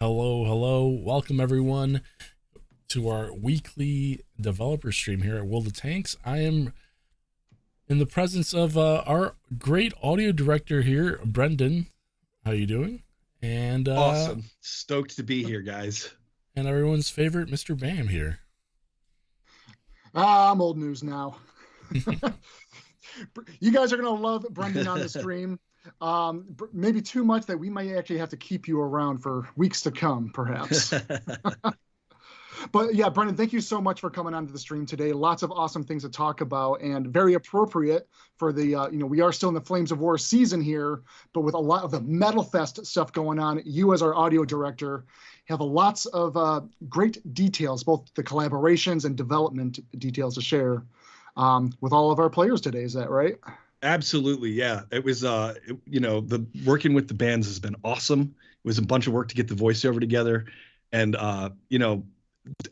Hello, hello. Welcome everyone to our weekly developer stream here at World of Tanks. I am in the presence of our great audio director here, Brendan. How you doing? And Awesome. Stoked to be here, guys. and everyone's favorite, Mr. Bam here. I'm old news now. You guys are going to love Brendan on the stream. Maybe too much that we might actually have to keep you around for weeks to come, perhaps. But yeah, Brendan, thank you so much for coming onto the stream today. Lots of awesome things to talk about and very appropriate for the, we are still in the Flames of War season here, but with a lot of the Metal Fest stuff going on, you as our audio director have lots of great details, both the collaborations and development details to share with all of our players today. Is that right? Absolutely. Yeah. It was, the working with the bands has been awesome. It was a bunch of work to get the voiceover together. And,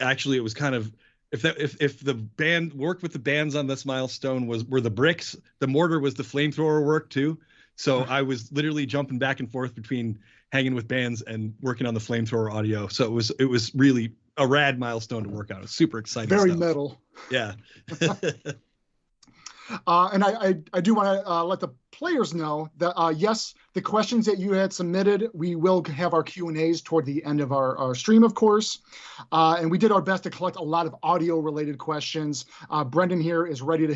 actually it was kind of, if the band worked with the bands on this milestone were the bricks, the mortar was the flamethrower work too. So I was literally jumping back and forth between hanging with bands and working on the flamethrower audio. So it was really a rad milestone to work on. It was super exciting. Very stuff. metal. Yeah. And I do want to let the players know that, yes, the questions that you had submitted, we will have our Q&As toward the end of our stream, of course. And we did our best to collect a lot of audio-related questions. Brendan here is ready to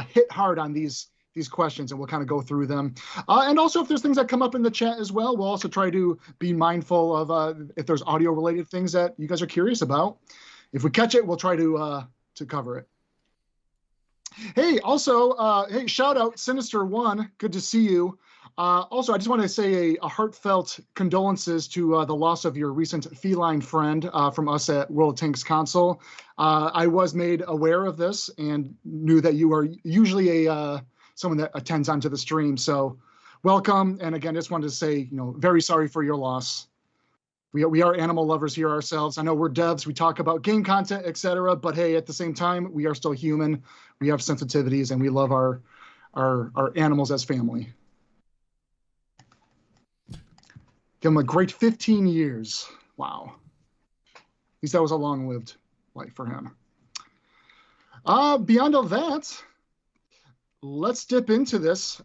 hit hard on these questions, and we'll kind of go through them. And also, if there's things that come up in the chat as well, we'll also try to be mindful of if there's audio-related things that you guys are curious about. If we catch it, we'll try to cover it. Hey, also, hey, shout out Sinister1. Good to see you. Also, I just want to say a heartfelt condolences to the loss of your recent feline friend from us at World of Tanks Console. I was made aware of this and knew that you are usually someone that attends onto the stream. So welcome. And again, just wanted to say, very sorry for your loss. We are animal lovers here ourselves. I know we're devs, we talk about game content, etc. But hey, at the same time, we are still human. We have sensitivities, and we love our animals as family. Give him a great 15 years. Wow. At least that was a long-lived life for him. Beyond all that, let's dip into this.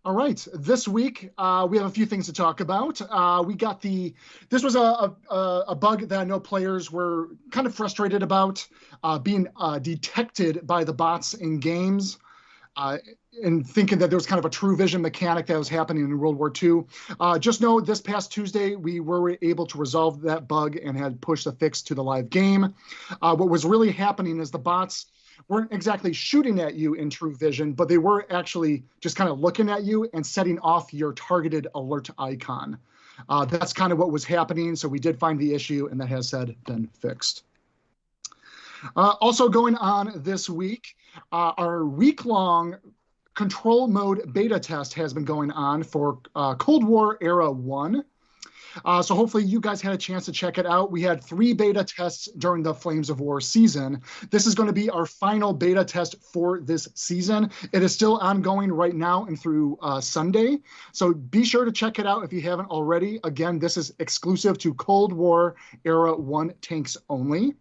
All right, this week we have a few things to talk about. This was a bug that I know players were kind of frustrated about being detected by the bots in games and thinking that there was kind of a true vision mechanic that was happening in World War II. Just know this past Tuesday, we were able to resolve that bug and had pushed the fix to the live game. What was really happening is the bots weren't exactly shooting at you in true vision, but they were actually just kind of looking at you and setting off your targeted alert icon. That's kind of what was happening. So we did find the issue, and that has been fixed. Also going on this week, our week-long control mode beta test has been going on for Cold War Era 1. So hopefully you guys had a chance to check it out. We had 3 beta tests during the Flames of War season. This is going to be our final beta test for this season. It is still ongoing right now and through Sunday. So be sure to check it out if you haven't already. Again, this is exclusive to Cold War Era 1 tanks only.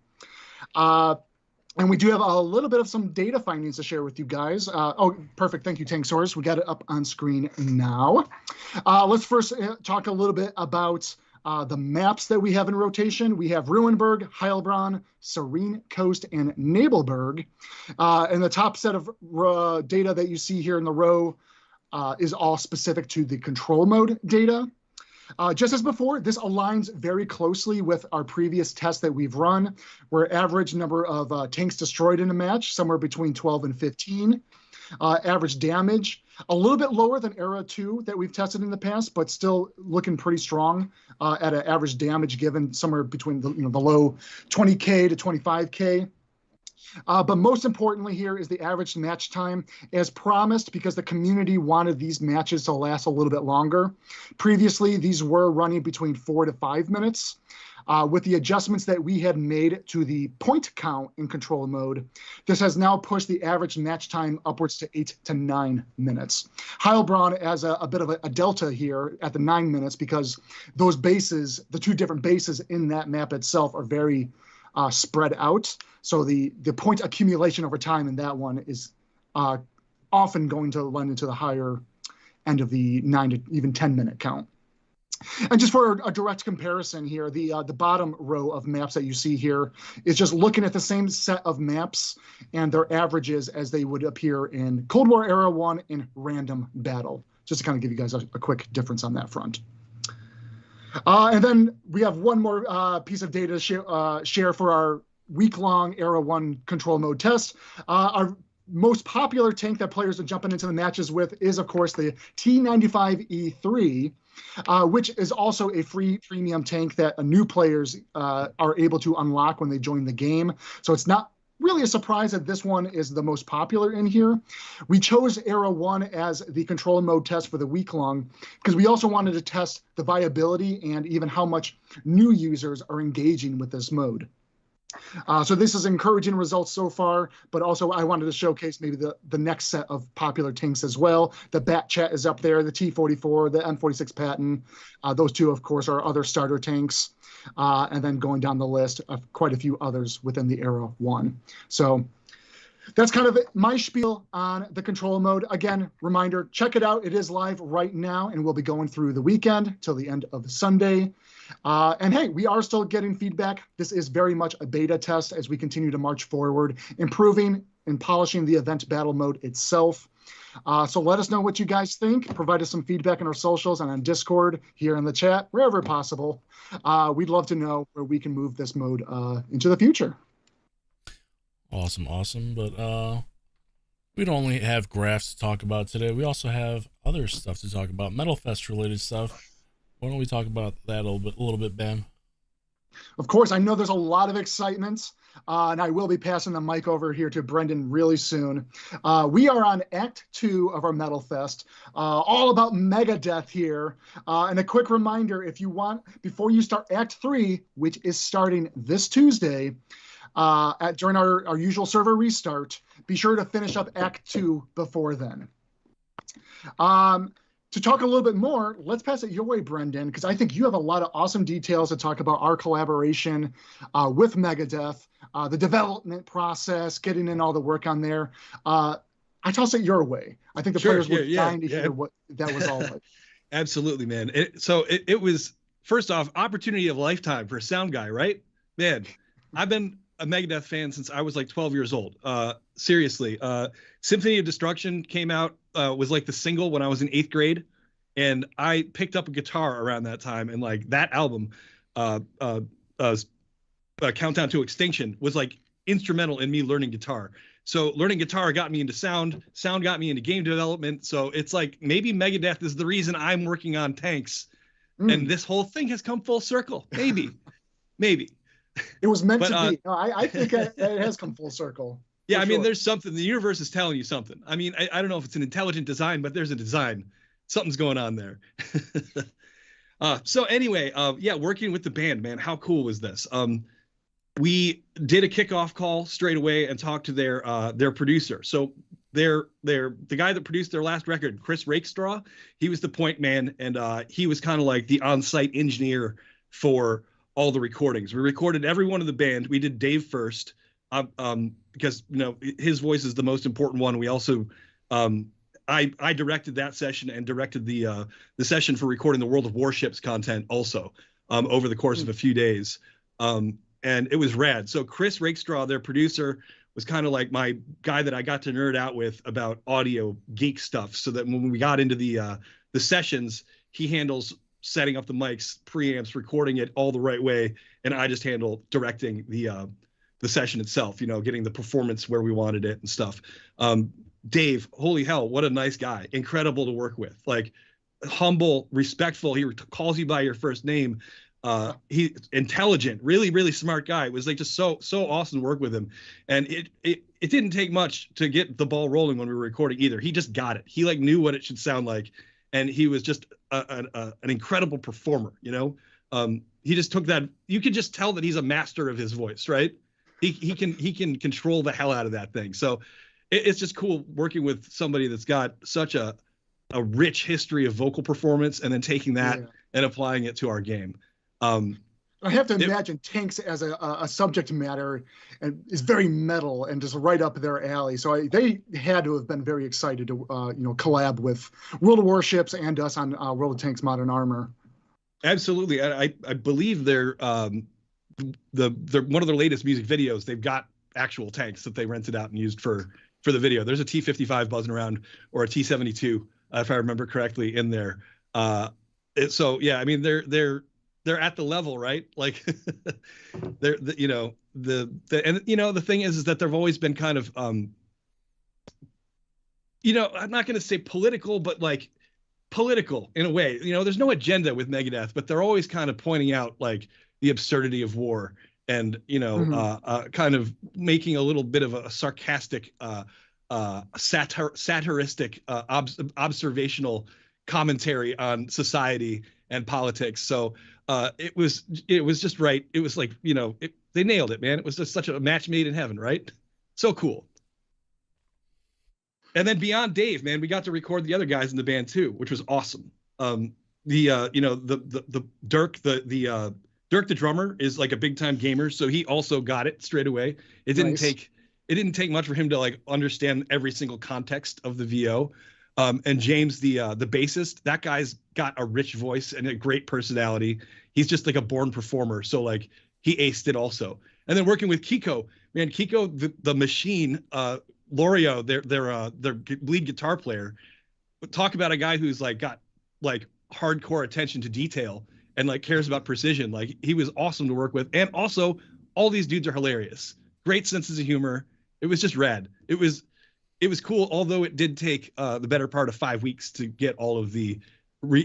And we do have a little bit of some data findings to share with you guys. Oh, perfect. Thank you, Tankz0rz. We got it up on screen now. Let's first talk a little bit about the maps that we have in rotation. We have Ruinberg, Heilbronn, Serene Coast, and Nebelberg. And the top set of data that you see here in the row is all specific to the control mode data. Just as before, this aligns very closely with our previous tests that we've run, where average number of tanks destroyed in a match, somewhere between 12 and 15. Average damage, a little bit lower than Era 2 that we've tested in the past, but still looking pretty strong at an average damage given somewhere between the low 20K to 25K. But most importantly here is the average match time, as promised, because the community wanted these matches to last a little bit longer. Previously, these were running between 4 to 5 minutes. With the adjustments that we had made to the point count in control mode, this has now pushed the average match time upwards to 8 to 9 minutes. Heilbronn has a bit of a delta here at the 9 minutes because those bases, the two different bases in that map itself, are very spread out. So the point accumulation over time in that one is often going to lend into the higher end of the 9 to even 10 minute count. And just for a direct comparison here, the bottom row of maps that you see here is just looking at the same set of maps and their averages as they would appear in Cold War Era 1 in Random Battle, just to kind of give you guys a quick difference on that front. And then we have one more piece of data to share for our week-long Era 1 control mode test. Our most popular tank that players are jumping into the matches with is, of course, the T95E3, which is also a free premium tank that new players are able to unlock when they join the game. So it's not really a surprise that this one is the most popular in here. We chose Era 1 as the control mode test for the week-long because we also wanted to test the viability and even how much new users are engaging with this mode. So this is encouraging results so far, but also I wanted to showcase maybe the next set of popular tanks as well. The Bat Chat is up there, the T44, the M46 Patton. Those two, of course, are other starter tanks. And then going down the list of quite a few others within the Era 1. So that's kind of my spiel on the control mode. Again, reminder, check it out. It is live right now, and we'll be going through the weekend till the end of Sunday. And hey, we are still getting feedback. This is very much a beta test as we continue to march forward, improving and polishing the event battle mode itself. So let us know what you guys think. Provide us some feedback in our socials and on Discord, here in the chat, wherever possible. We'd love to know where we can move this mode into the future. Awesome. But we don't only have graphs to talk about today. We also have other stuff to talk about, Metal Fest related stuff. Why don't we talk about that a little bit, Bam? Of course, I know there's a lot of excitement, and I will be passing the mic over here to Brendan really soon. We are on Act 2 of our Metal Fest, all about Megadeth here. And a quick reminder, if you want, before you start Act 3, which is starting this Tuesday, during our usual server restart, be sure to finish up Act 2 before then. To talk a little bit more, let's pass it your way, Brendan, because I think you have a lot of awesome details to talk about our collaboration with Megadeth, the development process, getting in all the work on there. I toss it your way. I think the players would dying to hear what that was all like. Absolutely, man. It was, first off, opportunity of a lifetime for a sound guy, right? Man, I've been a Megadeth fan since I was like 12 years old. Seriously. Symphony of Destruction came out, was like the single when I was in 8th grade. And I picked up a guitar around that time. And like that album, Countdown to Extinction, was like instrumental in me learning guitar. So learning guitar got me into sound got me into game development. So it's like maybe Megadeth is the reason I'm working on tanks. And this whole thing has come full circle. Maybe. It was meant to be. No, I think it has come full circle. Yeah, I mean, there's something. The universe is telling you something. I mean, I don't know if it's an intelligent design, but there's a design. Something's going on there. So anyway, yeah, working with the band, man, how cool was this? We did a kickoff call straight away and talked to their producer. So the guy that produced their last record, Chris Rakestraw, he was the point man, and he was kind of like the on-site engineer for all the recordings. We recorded every one of the band. We did Dave first, because his voice is the most important one. We also I directed that session and directed the session for recording the World of Warships content also over the course of a few days. And it was rad. So Chris Rakestraw, their producer, was kind of like my guy that I got to nerd out with about audio geek stuff, so that when we got into the sessions, he handles setting up the mics, preamps, recording it all the right way, and I just handle directing the session itself, getting the performance where we wanted it and stuff. Dave, holy hell, what a nice guy. Incredible to work with. Like, humble, respectful. He calls you by your first name. He intelligent, really, really smart guy. It was like just so awesome to work with him. And it didn't take much to get the ball rolling when we were recording either. He just got it. He like knew what it should sound like. And he was just an incredible performer, he just took that. You could just tell that he's a master of his voice, right? He can control the hell out of that thing. So it's just cool working with somebody that's got such a rich history of vocal performance, and then taking that and applying it to our game. I have to imagine Tankz as a subject matter and is very metal and just right up their alley. So they had to have been very excited to collab with World of Warships and us on World of Tanks Modern Armor. Absolutely. I believe they're one of their latest music videos. They've got actual tanks that they rented out and used for the video. There's a T-55 buzzing around, or a T-72, if I remember correctly, in there. So yeah, I mean they're at the level, right? Like they're the thing is that they've always been kind of I'm not going to say political, but like political in a way. There's no agenda with Megadeth, but they're always kind of pointing out like the absurdity of war, and kind of making a little bit of a sarcastic satiristic observational commentary on society and politics. So it was just right. It was like, they nailed it, man. It was just such a match made in heaven, right? So cool. And then beyond Dave, man, we got to record the other guys in the band too, which was awesome. The Dirk, Dirk the drummer is like a big time gamer, so he also got it straight away. It didn't take much for him to like understand every single context of the VO. And James, the bassist, that guy's got a rich voice and a great personality. He's just like a born performer. So like he aced it also. And then working with Kiko, man, Kiko, the machine, Lorio, their lead guitar player, talk about a guy who's like got like hardcore attention to detail and like cares about precision. Like he was awesome to work with. And also all these dudes are hilarious. Great senses of humor. It was just rad. It was cool, although it did take the better part of 5 weeks to get all of the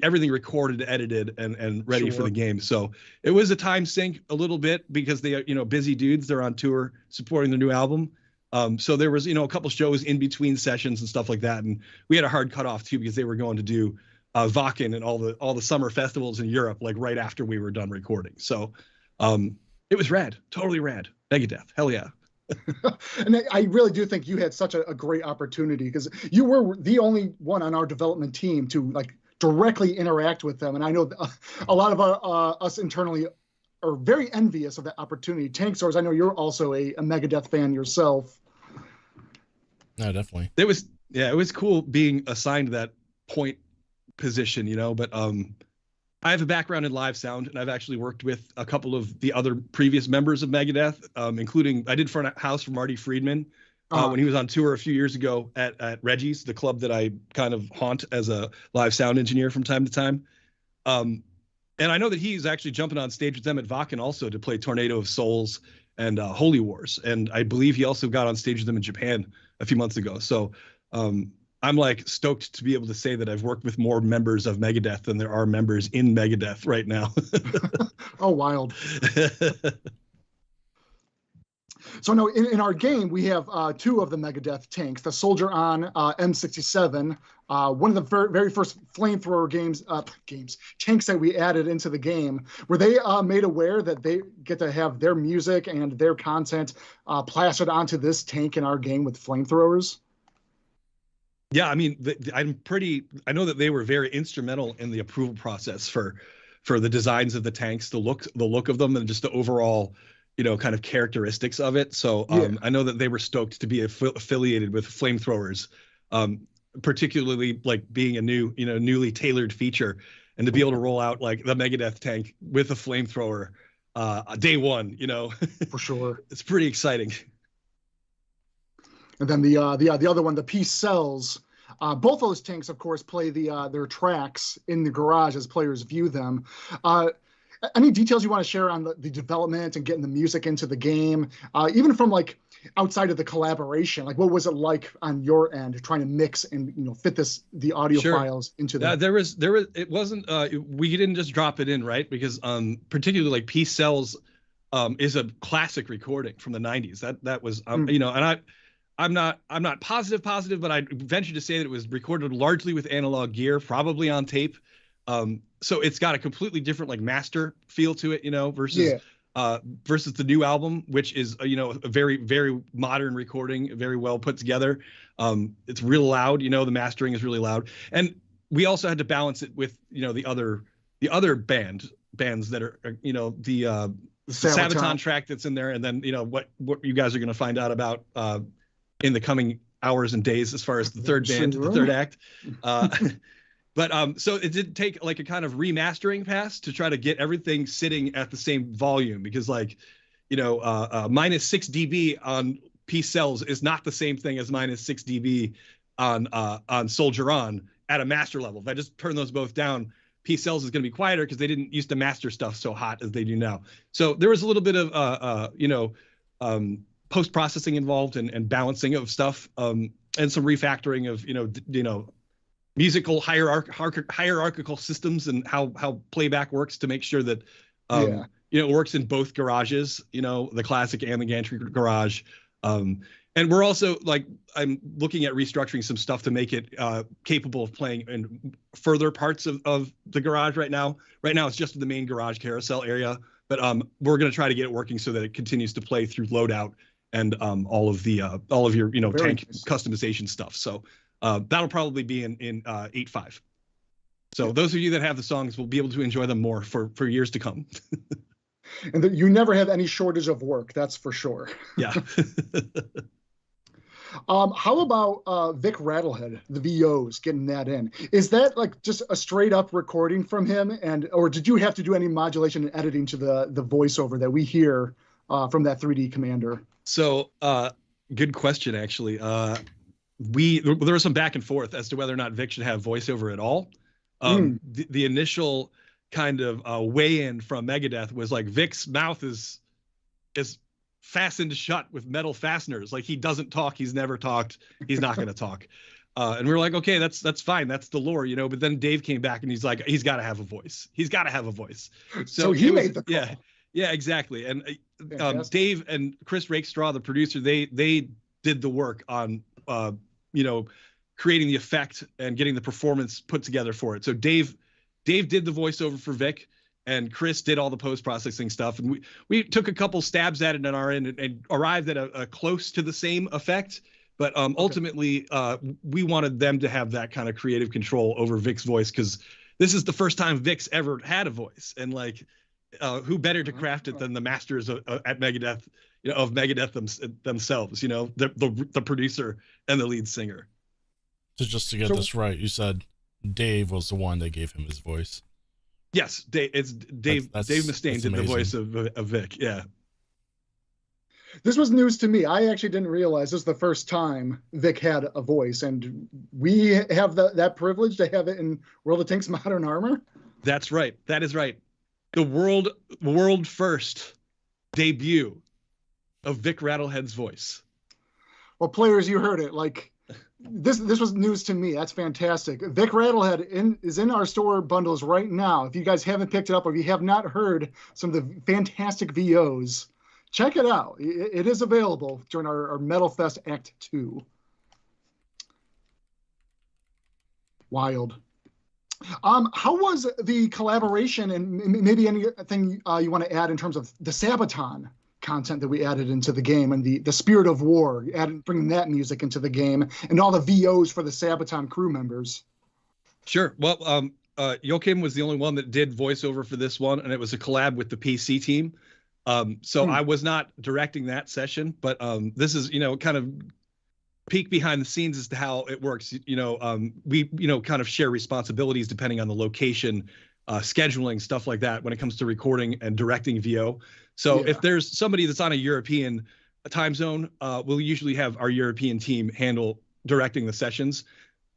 everything recorded, edited, and ready for the game. So it was a time sink a little bit because they, busy dudes. They're on tour supporting their new album. So there was, a couple shows in between sessions and stuff like that, and we had a hard cutoff too because they were going to do Wacken and all the summer festivals in Europe like right after we were done recording. So it was rad, totally rad. Megadeth, hell yeah. And I really do think you had such a great opportunity because you were the only one on our development team to like directly interact with them. And I know a lot of us internally are very envious of that opportunity. Tankz0rz, I know you're also a Megadeth fan yourself. No, definitely. It was cool being assigned that point position, but I have a background in live sound, and I've actually worked with a couple of the other previous members of Megadeth, including I did front house for Marty Friedman when he was on tour a few years ago at Reggie's, the club that I kind of haunt as a live sound engineer from time to time. And I know that he's actually jumping on stage with them at Wacken also to play Tornado of Souls and Holy Wars. And I believe he also got on stage with them in Japan a few months ago. So I'm like stoked to be able to say that I've worked with more members of Megadeth than there are members in Megadeth right now. Oh, wild. So no, in our game, we have two of the Megadeth tanks, the Soldier On M67, one of the very first flamethrower tanks that we added into the game. Were they made aware that they get to have their music and their content plastered onto this tank in our game with flamethrowers? Yeah, I mean, I know that they were very instrumental in the approval process for the designs of the tanks, the look of them, and just the overall, kind of characteristics of it. So I know that they were stoked to be affiliated with Tankz0rz, particularly like being a newly tailored feature, and to be able to roll out like the Megadeth tank with a flamethrower day one, For sure. It's pretty exciting. And then the other one, the Tankz0rz, both those tanks, of course, play their tracks in the garage as players view them. Any details you want to share on the development and getting the music into the game, even from like outside of the collaboration? Like, what was it like on your end trying to mix and fit the audio files into that? There was it wasn't we didn't just drop it in, right? Because particularly like Tankz0rz is a classic recording from the 90s. That was and I'm not positive, but I'd venture to say that it was recorded largely with analog gear, probably on tape. so it's got a completely different like master feel to it, you know, versus versus the new album, which is you know, a very, very modern recording, very well put together. It's real loud, you know, the mastering is really loud, and we also had to balance it with, you know, the other bands that are, you know, the Sabaton track that's in there, and then, you know, what you guys are going to find out about in the coming hours and days as far as the third band, the third act. But so it did take like a kind of remastering pass to try to get everything sitting at the same volume, because like, you know, -6 dB on Tankz0rz is not the same thing as -6 dB on Soldier On at a master level. If I just turn those both down, Tankz0rz is going to be quieter because they didn't used to master stuff so hot as they do now. So there was a little bit of you know, post-processing involved and balancing of stuff, and some refactoring of, you know, musical hierarchical systems and how playback works to make sure that you know, it works in both garages, you know, the classic and the gantry garage. And we're also like, I'm looking at restructuring some stuff to make it capable of playing in further parts of the garage right now. Right now it's just the main garage carousel area, but we're going to try to get it working so that it continues to play through loadout and all of your, you know, tank customization stuff. So that'll probably be in 8.5. So those of you that have the songs will be able to enjoy them more for years to come. And you never have any shortage of work, that's for sure. Yeah. How about Vic Rattlehead, the VOs, getting that in? Is that like just a straight up recording from him, or did you have to do any modulation and editing to the voiceover that we hear from that 3D Commander? So good question, actually. There was some back and forth as to whether or not Vic should have voiceover at all. The initial kind of weigh-in from Megadeth was like, Vic's mouth is fastened shut with metal fasteners. Like, he doesn't talk. He's never talked. He's not going to talk. And we were like, okay, that's fine. That's the lore, you know. But then Dave came back and he's like, he's got to have a voice. He's got to have a voice. So he made the call. Yeah, exactly. And Dave and Chris Rakestraw, the producer, they did the work on you know, creating the effect and getting the performance put together for it. So Dave did the voiceover for Vic, and Chris did all the post-processing stuff. And we took a couple stabs at it on our end and arrived at a close to the same effect. But ultimately, we wanted them to have that kind of creative control over Vic's voice, because this is the first time Vic's ever had a voice. And like, who better to craft it than the masters at Megadeth, you know, of Megadeth themselves, you know, the producer and the lead singer. So just to get this right, you said Dave was the one that gave him his voice. Yes, Dave Mustaine did the voice of Vic. Yeah. This was news to me. I actually didn't realize this was the first time Vic had a voice, and we have that privilege to have it in World of Tanks Modern Armor. That's right. That is right. The world first debut of Vic Rattlehead's voice. Well, players, you heard it. Like, this was news to me. That's fantastic. Vic Rattlehead is in our store bundles right now. If you guys haven't picked it up, or if you have not heard some of the fantastic VOs, check it out. It is available during our Metal Fest Act 2. Wild. How was the collaboration, and maybe anything you want to add in terms of the Sabaton content that we added into the game, and the Spirit of War, bringing that music into the game, and all the VOs for the Sabaton crew members? Sure. Well, Joachim was the only one that did voiceover for this one, and it was a collab with the PC team. So I was not directing that session, but this is, you know, kind of peek behind the scenes as to how it works. You know, we, you know, kind of share responsibilities depending on the location, scheduling, stuff like that when it comes to recording and directing VO. So if there's somebody that's on a European time zone, we'll usually have our European team handle directing the sessions.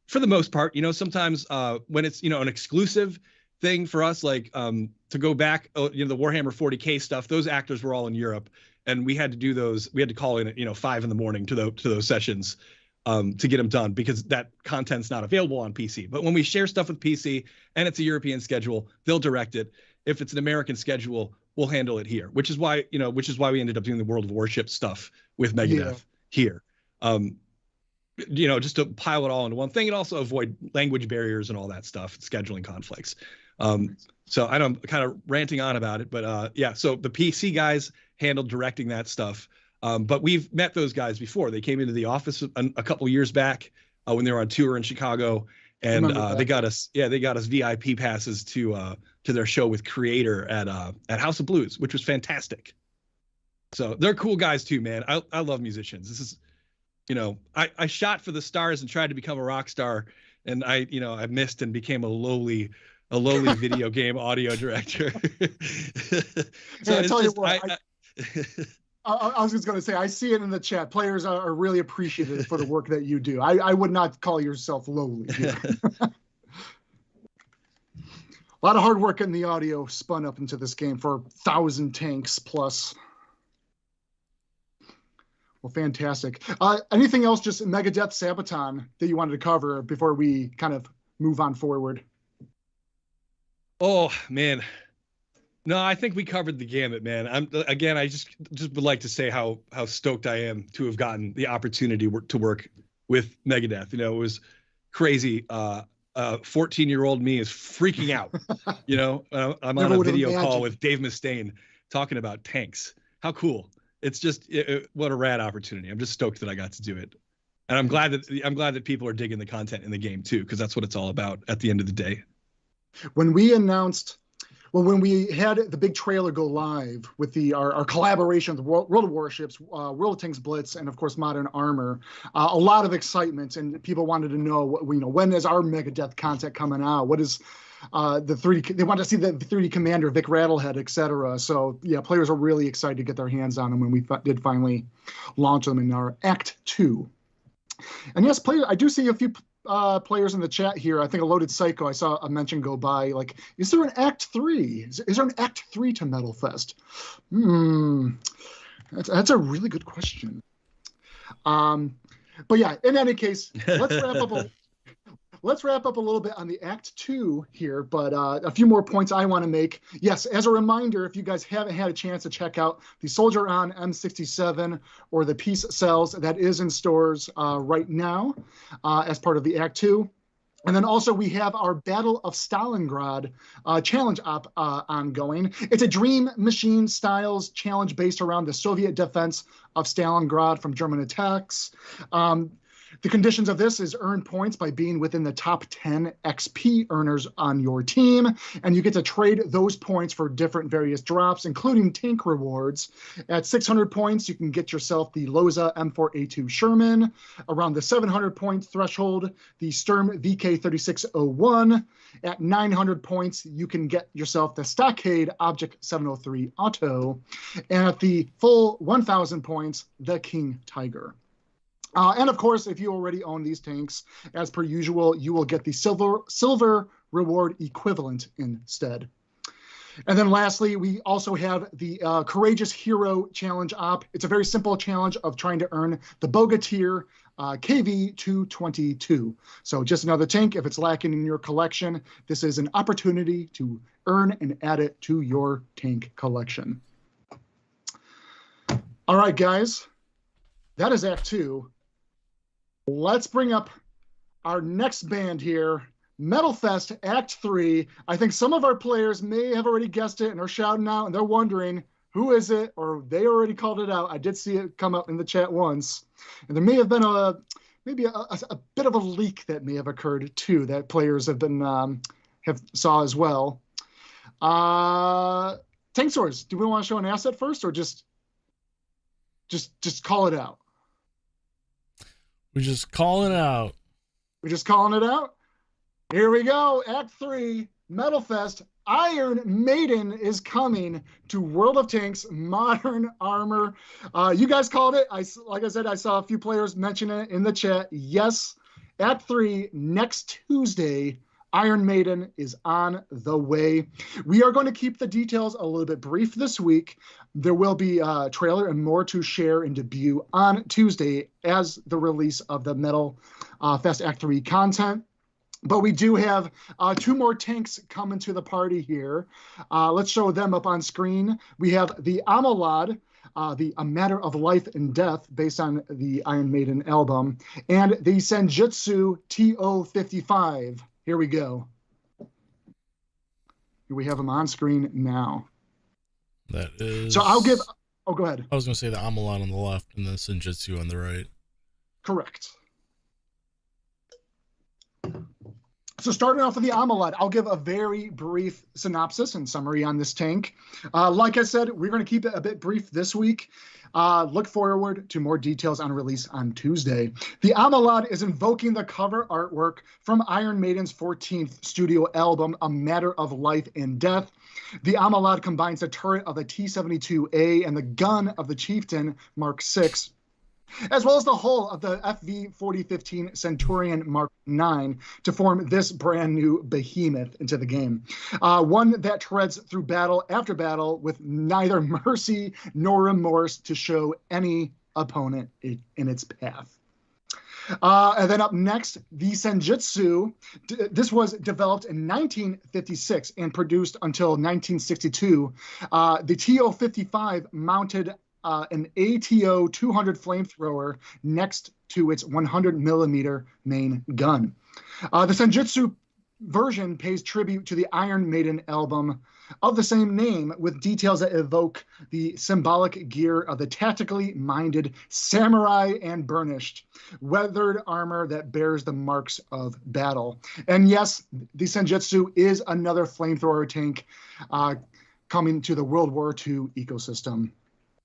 For the most part, you know, sometimes when it's, you know, an exclusive thing for us, like to go back, you know, the Warhammer 40K stuff, those actors were all in Europe, and we had to do those. We had to call in at, you know, 5 a.m. to those sessions to get them done, because that content's not available on PC. But when we share stuff with PC and it's a European schedule, they'll direct it. If it's an American schedule, we'll handle it here, which is why we ended up doing the World of Warship stuff with Megadeth here. You know, just to pile it all into one thing, and also avoid language barriers and all that stuff, scheduling conflicts. So I know I'm kind of ranting on about it, but yeah. So the PC guys handled directing that stuff, but we've met those guys before. They came into the office a couple years back when they were on tour in Chicago, and they got us VIP passes to their show with Creator at House of Blues, which was fantastic. So they're cool guys too, man. I love musicians. This is, I shot for the stars and tried to become a rock star, and I missed and became a lowly video game audio director. So I tell you what, I was just going to say, I see it in the chat. Players are really appreciative for the work that you do. I would not call yourself lowly. A lot of hard work in the audio spun up into this game for 1,000 tanks plus. Well, fantastic. Anything else, just Megadeth Sabaton, that you wanted to cover before we kind of move on forward? Oh, man. No, I think we covered the gamut, man. I just would like to say how stoked I am to have gotten the opportunity to work with Megadeth. It was crazy. 14-year-old me is freaking out. I'm on a video call with Dave Mustaine talking about tanks. How cool. It's just what a rad opportunity. I'm just stoked that I got to do it. And I'm glad that people are digging the content in the game too, because that's what it's all about at the end of the day. When we had the big trailer go live with our collaboration with World of Warships, World of Tanks Blitz, and of course Modern Armor, a lot of excitement, and people wanted to know, when is our Megadeth content coming out? What is the 3D? They wanted to see the 3D Commander, Vic Rattlehead, etc. So yeah, players are really excited to get their hands on them when we did finally launch them in our Act 2. And yes, I do see a few players in the chat here. I think a Loaded Psycho, I saw a mention go by, like, is there an Act 3? Is there an Act 3 to Metal Fest? That's a really good question. But yeah, in any case, let's wrap up a little bit on the Act 2 here, but a few more points I want to make. Yes, as a reminder, if you guys haven't had a chance to check out the Soldier On M67 or the Peace Cells, that is in stores right now as part of the Act 2. And then also we have our Battle of Stalingrad challenge ongoing. It's a Dream Machine Styles challenge based around the Soviet defense of Stalingrad from German attacks. The conditions of this is earn points by being within the top 10 XP earners on your team, and you get to trade those points for different various drops, including tank rewards. At 600 points, you can get yourself the Loza M4A2 Sherman. Around the 700 point threshold, the Sturm VK3601. At 900 points, you can get yourself the Stockade Object 703 Auto. And at the full 1,000 points, the King Tiger. And of course, if you already own these tanks, as per usual, you will get the silver reward equivalent instead. And then lastly, we also have the Courageous Hero Challenge op. It's a very simple challenge of trying to earn the Bogatyr KV-222. So just another tank. If it's lacking in your collection, this is an opportunity to earn and add it to your tank collection. All right, guys, that is Act 2. Let's bring up our next band here, Metal Fest Act 3. I think some of our players may have already guessed it and are shouting out, and they're wondering, who is it? Or they already called it out. I did see it come up in the chat once. And there may have been maybe a bit of a leak that may have occurred too, that players have been saw as well. Tankz0rz, do we want to show an asset first, or just call it out? We're just calling it out. We're just calling it out? Here we go. Act 3, Metal Fest. Iron Maiden is coming to World of Tanks Modern Armor. You guys called it. Like I said, I saw a few players mention it in the chat. Yes, Act 3, next Tuesday, Iron Maiden is on the way. We are going to keep the details a little bit brief this week. There will be a trailer and more to share and debut on Tuesday as the release of the Metal Fest Act 3 content. But we do have 2 more tanks coming to the party here. Let's show them up on screen. We have the Amalad, A Matter of Life and Death, based on the Iron Maiden album, and the Senjutsu TO55. Here we go. We have them on screen now. That is. So I'll give. Oh, go ahead. I was going to say the Amalot on the left and the Senjutsu on the right. Correct. So starting off with the Amalot, I'll give a very brief synopsis and summary on this tank. Like I said, we're going to keep it a bit brief this week. Look forward to more details on release on Tuesday. The Amalot is invoking the cover artwork from Iron Maiden's 14th studio album, A Matter of Life and Death. The Amalot combines the turret of the T-72A and the gun of the Chieftain Mark VI, as well as the hull of the FV-4015 Centurion Mark IX to form this brand new behemoth into the game. One that treads through battle after battle with neither mercy nor remorse to show any opponent in its path. And then up next, the Senjutsu. This was developed in 1956 and produced until 1962. The TO-55 mounted an ATO 200 flamethrower next to its 100 millimeter main gun. The Senjutsu version pays tribute to the Iron Maiden album of the same name, with details that evoke the symbolic gear of the tactically minded samurai and burnished, weathered armor that bears the marks of battle. And yes, the Senjutsu is another flamethrower tank coming to the World War II ecosystem.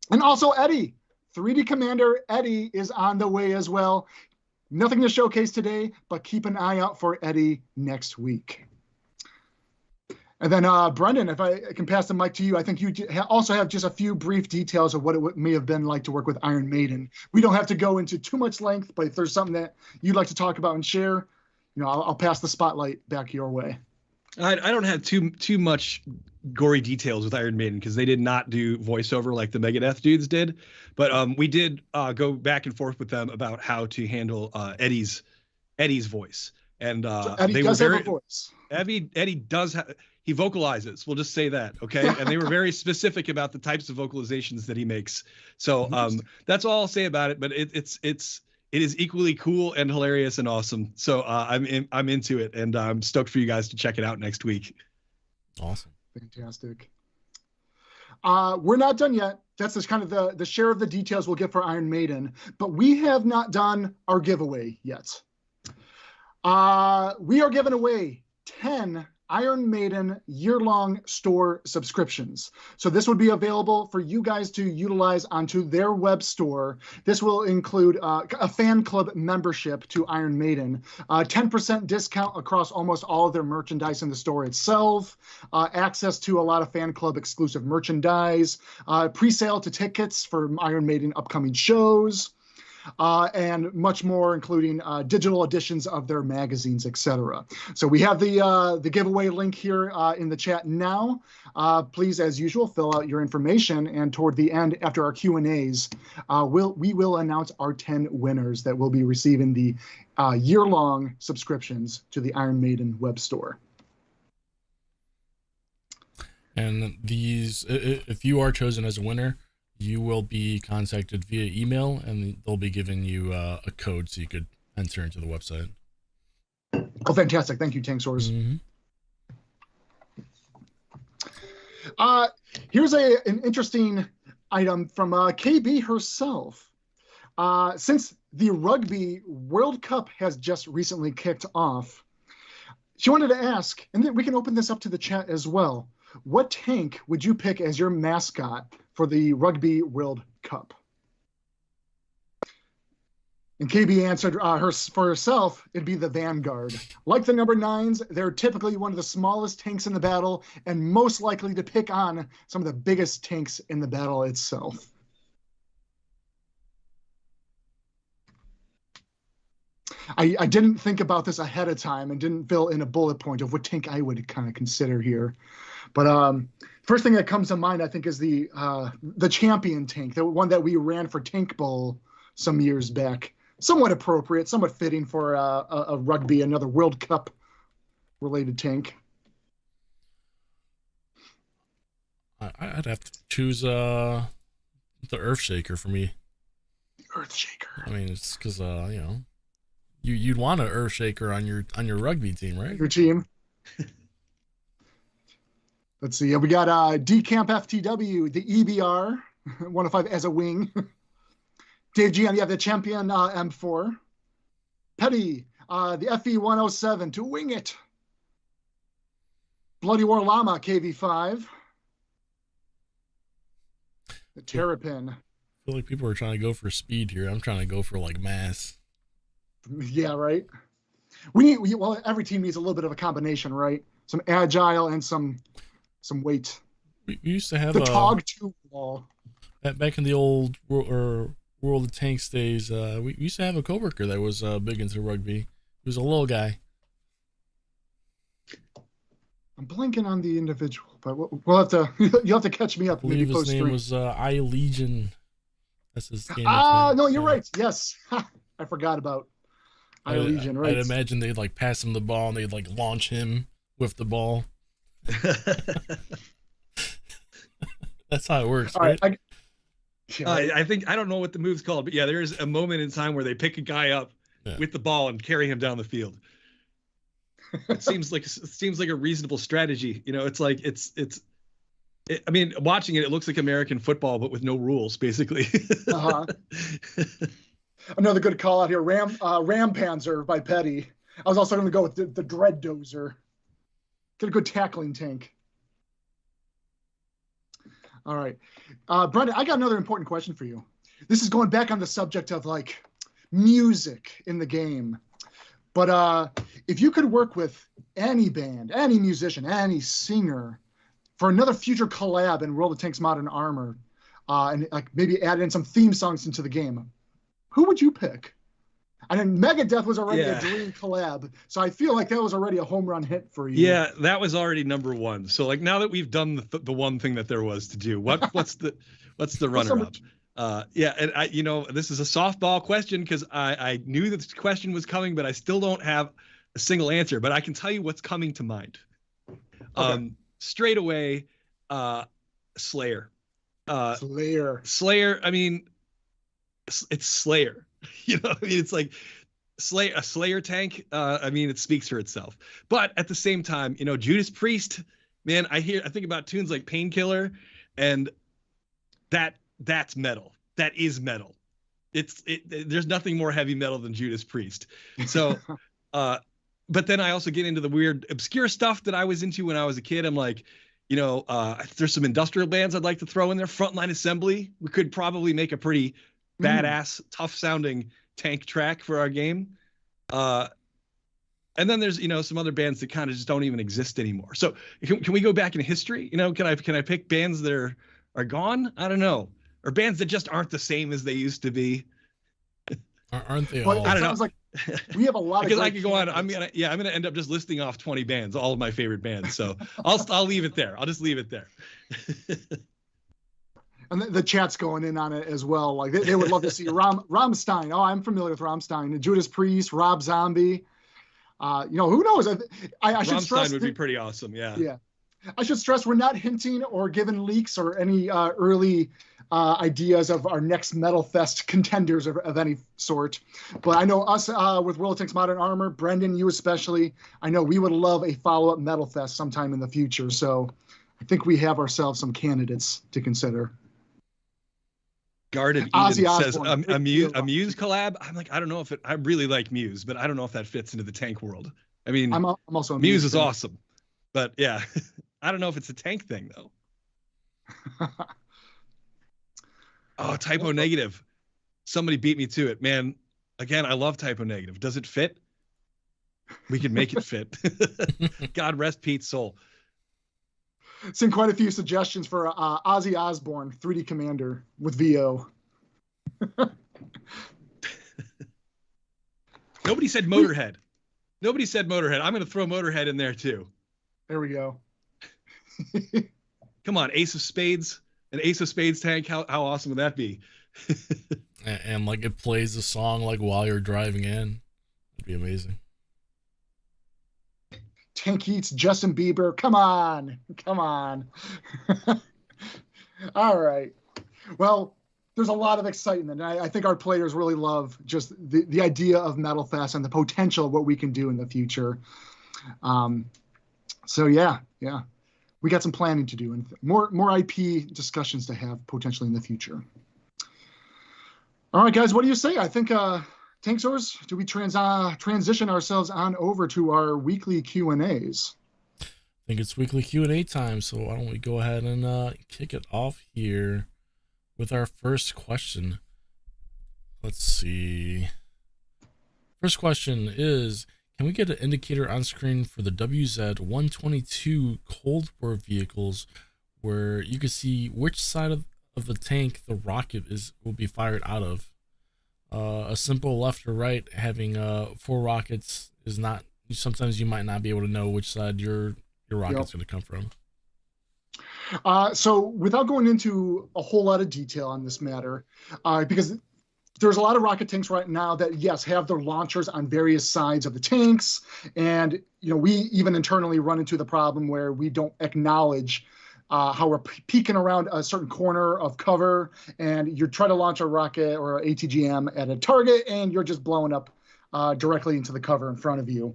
And also Eddie, 3D Commander Eddie is on the way as well. Nothing to showcase today, but keep an eye out for Eddie next week. And then Brendan, if I can pass the mic to you, I think you also have just a few brief details of what it may have been like to work with Iron Maiden. We don't have to go into too much length, but if there's something that you'd like to talk about and share, I'll pass the spotlight back your way. I don't have too much gory details with Iron Maiden because they did not do voiceover like the Megadeth dudes did, but we did go back and forth with them about how to handle Eddie's voice, and so Eddie they does were very. have a voice. Eddie does have. He vocalizes. We'll just say that, okay? And they were very specific about the types of vocalizations that he makes. So that's all I'll say about it. But it is equally cool and hilarious and awesome. So I'm into it, and I'm stoked for you guys to check it out next week. Awesome. Fantastic. We're not done yet. That's just kind of the share of the details we'll get for Iron Maiden, but we have not done our giveaway yet. We are giving away 10 Iron Maiden year-long store subscriptions. So this would be available for you guys to utilize onto their web store. This will include a fan club membership to Iron Maiden, 10% discount across almost all of their merchandise in the store itself, access to a lot of fan club exclusive merchandise, pre-sale to tickets for Iron Maiden upcoming shows, and much more, including digital editions of their magazines, etc. So we have the giveaway link here in the chat now. Please, as usual, fill out your information, and toward the end, after our Q&As, we will announce our 10 winners that will be receiving the year-long subscriptions to the Iron Maiden web store. And these, if you are chosen as a winner, you will be contacted via email, and they'll be giving you a code so you could enter into the website. Oh, fantastic. Thank you, Tankz0rz. Mm-hmm. Here's an interesting item from KB herself. Since the Rugby World Cup has just recently kicked off, she wanted to ask, and then we can open this up to the chat as well, what tank would you pick as your mascot for the Rugby World Cup? And KB answered for herself, it'd be the Vanguard. Like the number 9s, they're typically one of the smallest tanks in the battle and most likely to pick on some of the biggest tanks in the battle itself. I didn't think about this ahead of time and didn't fill in a bullet point of what tank I would kind of consider here. But first thing that comes to mind, I think, is the champion tank, the one that we ran for Tank Bowl some years back. Somewhat appropriate, somewhat fitting for a rugby, another World Cup related tank. I'd have to choose the Earthshaker for me. Earthshaker. I mean, it's because you'd want an Earthshaker on your rugby team, right? Your team. Let's see. We got D-Camp FTW, the EBR, 105 as a wing. Dave G, you have the champion M4. Petty, the FE 107 to wing it. Bloody War Llama, KV5. The Terrapin. I feel like people are trying to go for speed here. I'm trying to go for like mass. Yeah, right. Well, every team needs a little bit of a combination, right? Some agile and some weight. We used to have the Tog 2 wall. Back in the old World of Tanks days. We used to have a coworker that was big into rugby. He was a little guy. I'm blanking on the individual, but we'll have to. You'll have to catch me up. I believe his name was I Legion. That's his game. No, you're right. Yes, I forgot about I Legion. Right. I'd imagine they'd like pass him the ball and they'd like launch him with the ball. That's how it works, right? I think I don't know what the move's called, but yeah, there is a moment in time where they pick a guy up with the ball and carry him down the field. It seems like a reasonable strategy. You know, it's like I mean, watching it looks like American football, but with no rules, basically. Another good call out here, Panzer by Petty. I was also going to go with the Dread Dozer. Get a good tackling tank. All right, Brendan, I got another important question for you. This is going back on the subject of like music in the game. But if you could work with any band, any musician, any singer for another future collab in World of Tanks Modern Armor, and like maybe add in some theme songs into the game, who would you pick? I mean, Megadeth was already a dream collab, so I feel like that was already a home run hit for you. Yeah, that was already number one. So like now that we've done the one thing that there was to do, what's the runner up? And this is a softball question because I knew that this question was coming, but I still don't have a single answer. But I can tell you what's coming to mind. Okay. Straight away, Slayer. Slayer. I mean, it's Slayer. You know, I mean, it's like a Slayer tank. I mean, it speaks for itself. But at the same time, you know, Judas Priest. Man, I think about tunes like Painkiller, and that's metal. That is metal. There's nothing more heavy metal than Judas Priest. So, but then I also get into the weird obscure stuff that I was into when I was a kid. I'm like, you know, there's some industrial bands I'd like to throw in there. Frontline Assembly. We could probably make a pretty badass, tough sounding tank track for our game. And then there's, you know, some other bands that kind of just don't even exist anymore. So can we go back in history? You know, can I pick bands that are gone? I don't know. Or bands that just aren't the same as they used to be. Aren't they? Well, I don't know. Like we have a lot because I could go on. I'm gonna end up just listing off 20 bands, all of my favorite bands. So I'll leave it there. I'll just leave it there. And the chat's going in on it as well. Like they would love to see Rammstein. Oh, I'm familiar with Rammstein. Judas Priest, Rob Zombie. You know, who knows? I should stress Rammstein would be pretty awesome. Yeah. Yeah. I should stress we're not hinting or giving leaks or any early ideas of our next Metal Fest contenders of any sort. But I know us with World of Tanks Modern Armor, Brendan, you especially, I know we would love a follow-up Metal Fest sometime in the future. So I think we have ourselves some candidates to consider. Garden Eden says a Muse collab. I'm like, I don't know if I really like Muse, but I don't know if that fits into the tank world. I mean, I'm also a Muse is awesome, but yeah, I don't know if it's a tank thing though. Oh, Typo Negative. Somebody beat me to it, man. Again, I love Typo Negative. Does it fit? We can make it fit. God rest Pete's soul. Seen quite a few suggestions for Ozzy Osbourne 3D Commander with VO. Nobody said Motorhead. Nobody said Motorhead. I'm going to throw Motorhead in there too. There we go. Come on, Ace of Spades. An Ace of Spades tank. How awesome would that be? and like it plays a song like while you're driving in. It'd be amazing. Tank Eats Justin Bieber. Come on. All right. Well, there's a lot of excitement. I think our players really love just the idea of Metal Fest and the potential of what we can do in the future. So yeah. we got some planning to do and more IP discussions to have potentially in the future. All right, guys, what do you say? I think Tankz0rz, do we transition ourselves on over to our weekly Q&As? I think it's weekly Q&A time, so why don't we go ahead and kick it off here with our first question. Let's see. First question is, can we get an indicator on screen for the WZ-122 Cold War vehicles where you can see which side of the tank the rocket will be fired out of? A simple left or right having 4 rockets is not, sometimes you might not be able to know which side your rocket's going to come from. So without going into a whole lot of detail on this matter, because there's a lot of rocket tanks right now that, yes, have their launchers on various sides of the tanks. And, we even internally run into the problem where we don't acknowledge how we're peeking around a certain corner of cover, and you try to launch a rocket or an ATGM at a target, and you're just blowing up directly into the cover in front of you.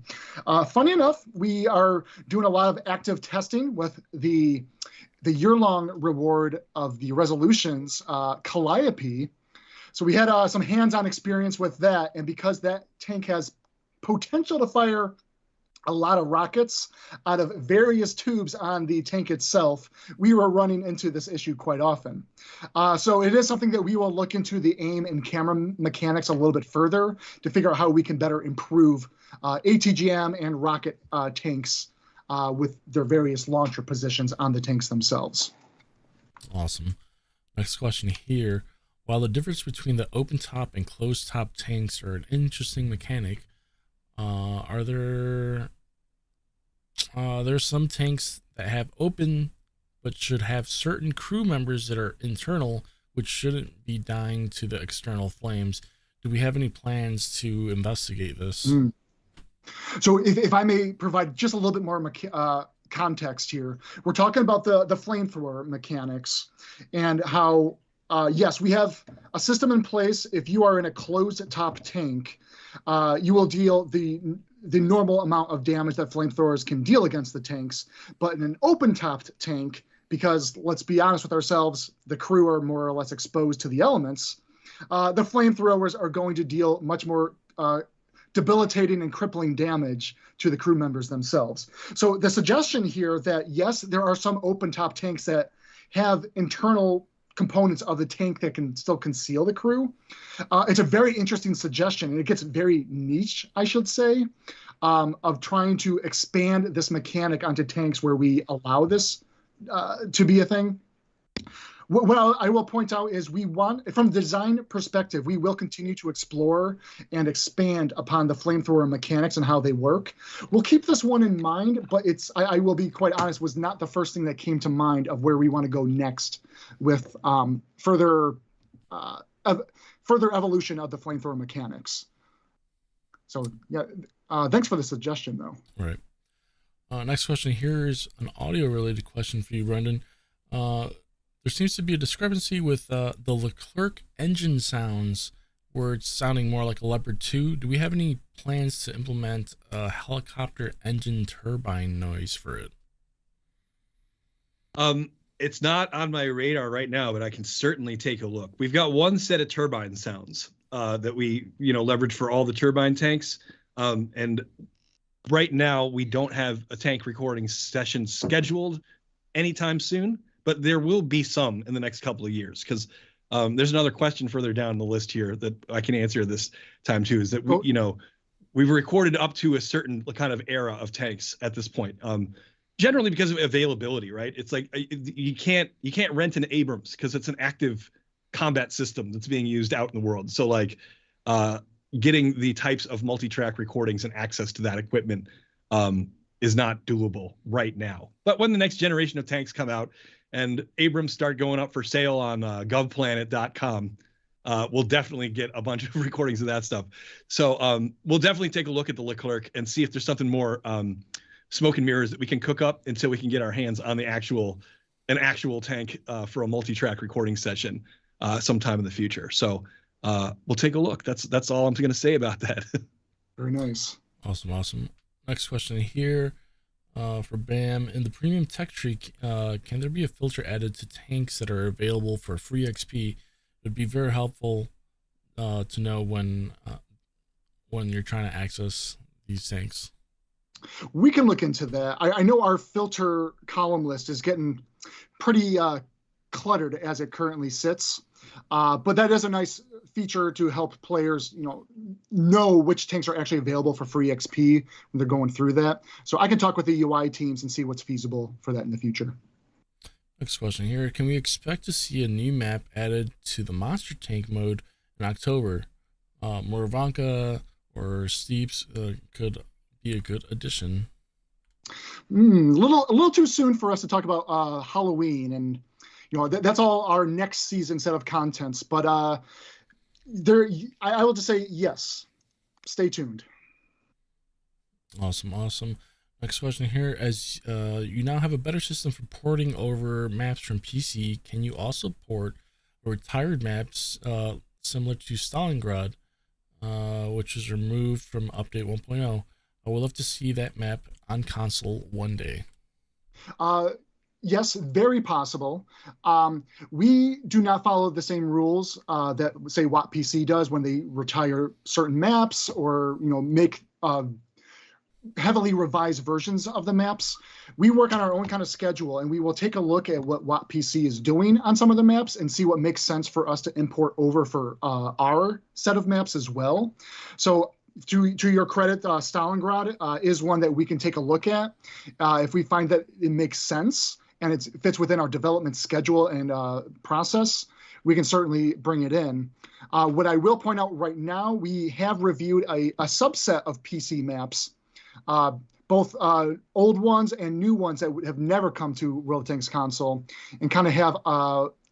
Funny enough, we are doing a lot of active testing with the year-long reward of the resolutions, Calliope. So we had some hands-on experience with that, and because that tank has potential to fire a lot of rockets out of various tubes on the tank itself, we were running into this issue quite often. So it is something that we will look into the aim and camera mechanics a little bit further to figure out how we can better improve ATGM and rocket tanks with their various launcher positions on the tanks themselves. Awesome. Next question here. While the difference between the open top and closed top tanks are an interesting mechanic, there's some tanks that have open but should have certain crew members that are internal, which shouldn't be dying to the external flames. Do we have any plans to investigate this? So if I may provide just a little bit more context here, we're talking about the flamethrower mechanics and how, yes, we have a system in place. If you are in a closed top tank, you will deal the normal amount of damage that flamethrowers can deal against the tanks. But in an open-topped tank, because let's be honest with ourselves, the crew are more or less exposed to the elements, the flamethrowers are going to deal much more debilitating and crippling damage to the crew members themselves. So the suggestion here that, yes, there are some open-top tanks that have internal components of the tank that can still conceal the crew. It's a very interesting suggestion, and it gets very niche, I should say, of trying to expand this mechanic onto tanks where we allow this to be a thing. What I will point out is from the design perspective, we will continue to explore and expand upon the flamethrower mechanics and how they work. We'll keep this one in mind, but I will be quite honest, was not the first thing that came to mind of where we want to go next with further evolution of the flamethrower mechanics. So yeah, thanks for the suggestion, though. Right. Next question here is an audio-related question for you, Brendan. There seems to be a discrepancy with the Leclerc engine sounds where it's sounding more like a Leopard 2. Do we have any plans to implement a helicopter engine turbine noise for it? It's not on my radar right now, but I can certainly take a look. We've got one set of turbine sounds that we, leverage for all the turbine tanks. And right now we don't have a tank recording session scheduled anytime soon, but there will be some in the next couple of years, because there's another question further down the list here that I can answer this time too, is that we've recorded up to a certain kind of era of tanks at this point. Generally because of availability, right? It's like you can't rent an Abrams because it's an active combat system that's being used out in the world. So like getting the types of multi-track recordings and access to that equipment is not doable right now. But when the next generation of tanks come out and Abrams start going up for sale on govplanet.com, we'll definitely get a bunch of recordings of that stuff. So we'll definitely take a look at the Leclerc and see if there's something more smoke and mirrors that we can cook up until we can get our hands on an actual tank for a multi-track recording session sometime in the future. So we'll take a look. That's all I'm going to say about that. Very nice. Awesome. Next question here. For BAM, in the premium tech tree, can there be a filter added to tanks that are available for free XP? It would be very helpful to know when you're trying to access these tanks. We can look into that. I know our filter column list is getting pretty cluttered as it currently sits, but that is a nice feature to help players, know which tanks are actually available for free XP when they're going through that. So I can talk with the UI teams and see what's feasible for that in the future. Next question here: can we expect to see a new map added to the monster tank mode in October? Moravanka or Steeps could be a good addition. A little too soon for us to talk about Halloween, and that's all our next season set of contents. But I will just say yes. Stay tuned. Awesome. Next question here: as you now have a better system for porting over maps from PC, can you also port retired maps similar to Stalingrad, which was removed from update 1.0? I would love to see that map on console one day. Yes, very possible. We do not follow the same rules that, say, WoT PC does when they retire certain maps or make heavily revised versions of the maps. We work on our own kind of schedule, and we will take a look at what WoT PC is doing on some of the maps and see what makes sense for us to import over for our set of maps as well. So to your credit, Stalingrad is one that we can take a look at. If we find that it makes sense and it fits within our development schedule and process, we can certainly bring it in. What I will point out right now, we have reviewed a subset of PC maps, both old ones and new ones that have never come to World of Tanks console, and kind of have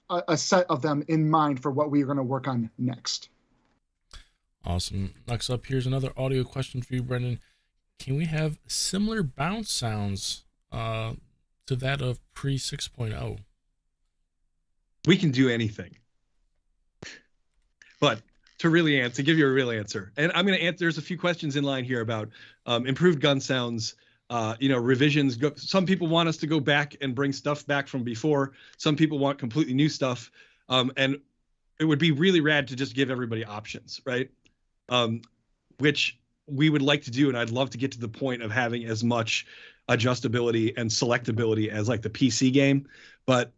a set of them in mind for what we are going to work on next. Awesome. Next up, here's another audio question for you, Brendan. Can we have similar bounce sounds to that of pre 6.0? We can do anything. But to give you a real answer, and I'm going to answer, there's a few questions in line here about improved gun sounds, revisions. Some people want us to go back and bring stuff back from before. Some people want completely new stuff. And it would be really rad to just give everybody options, right? Which we would like to do. And I'd love to get to the point of having as much adjustability and selectability as like the PC game. But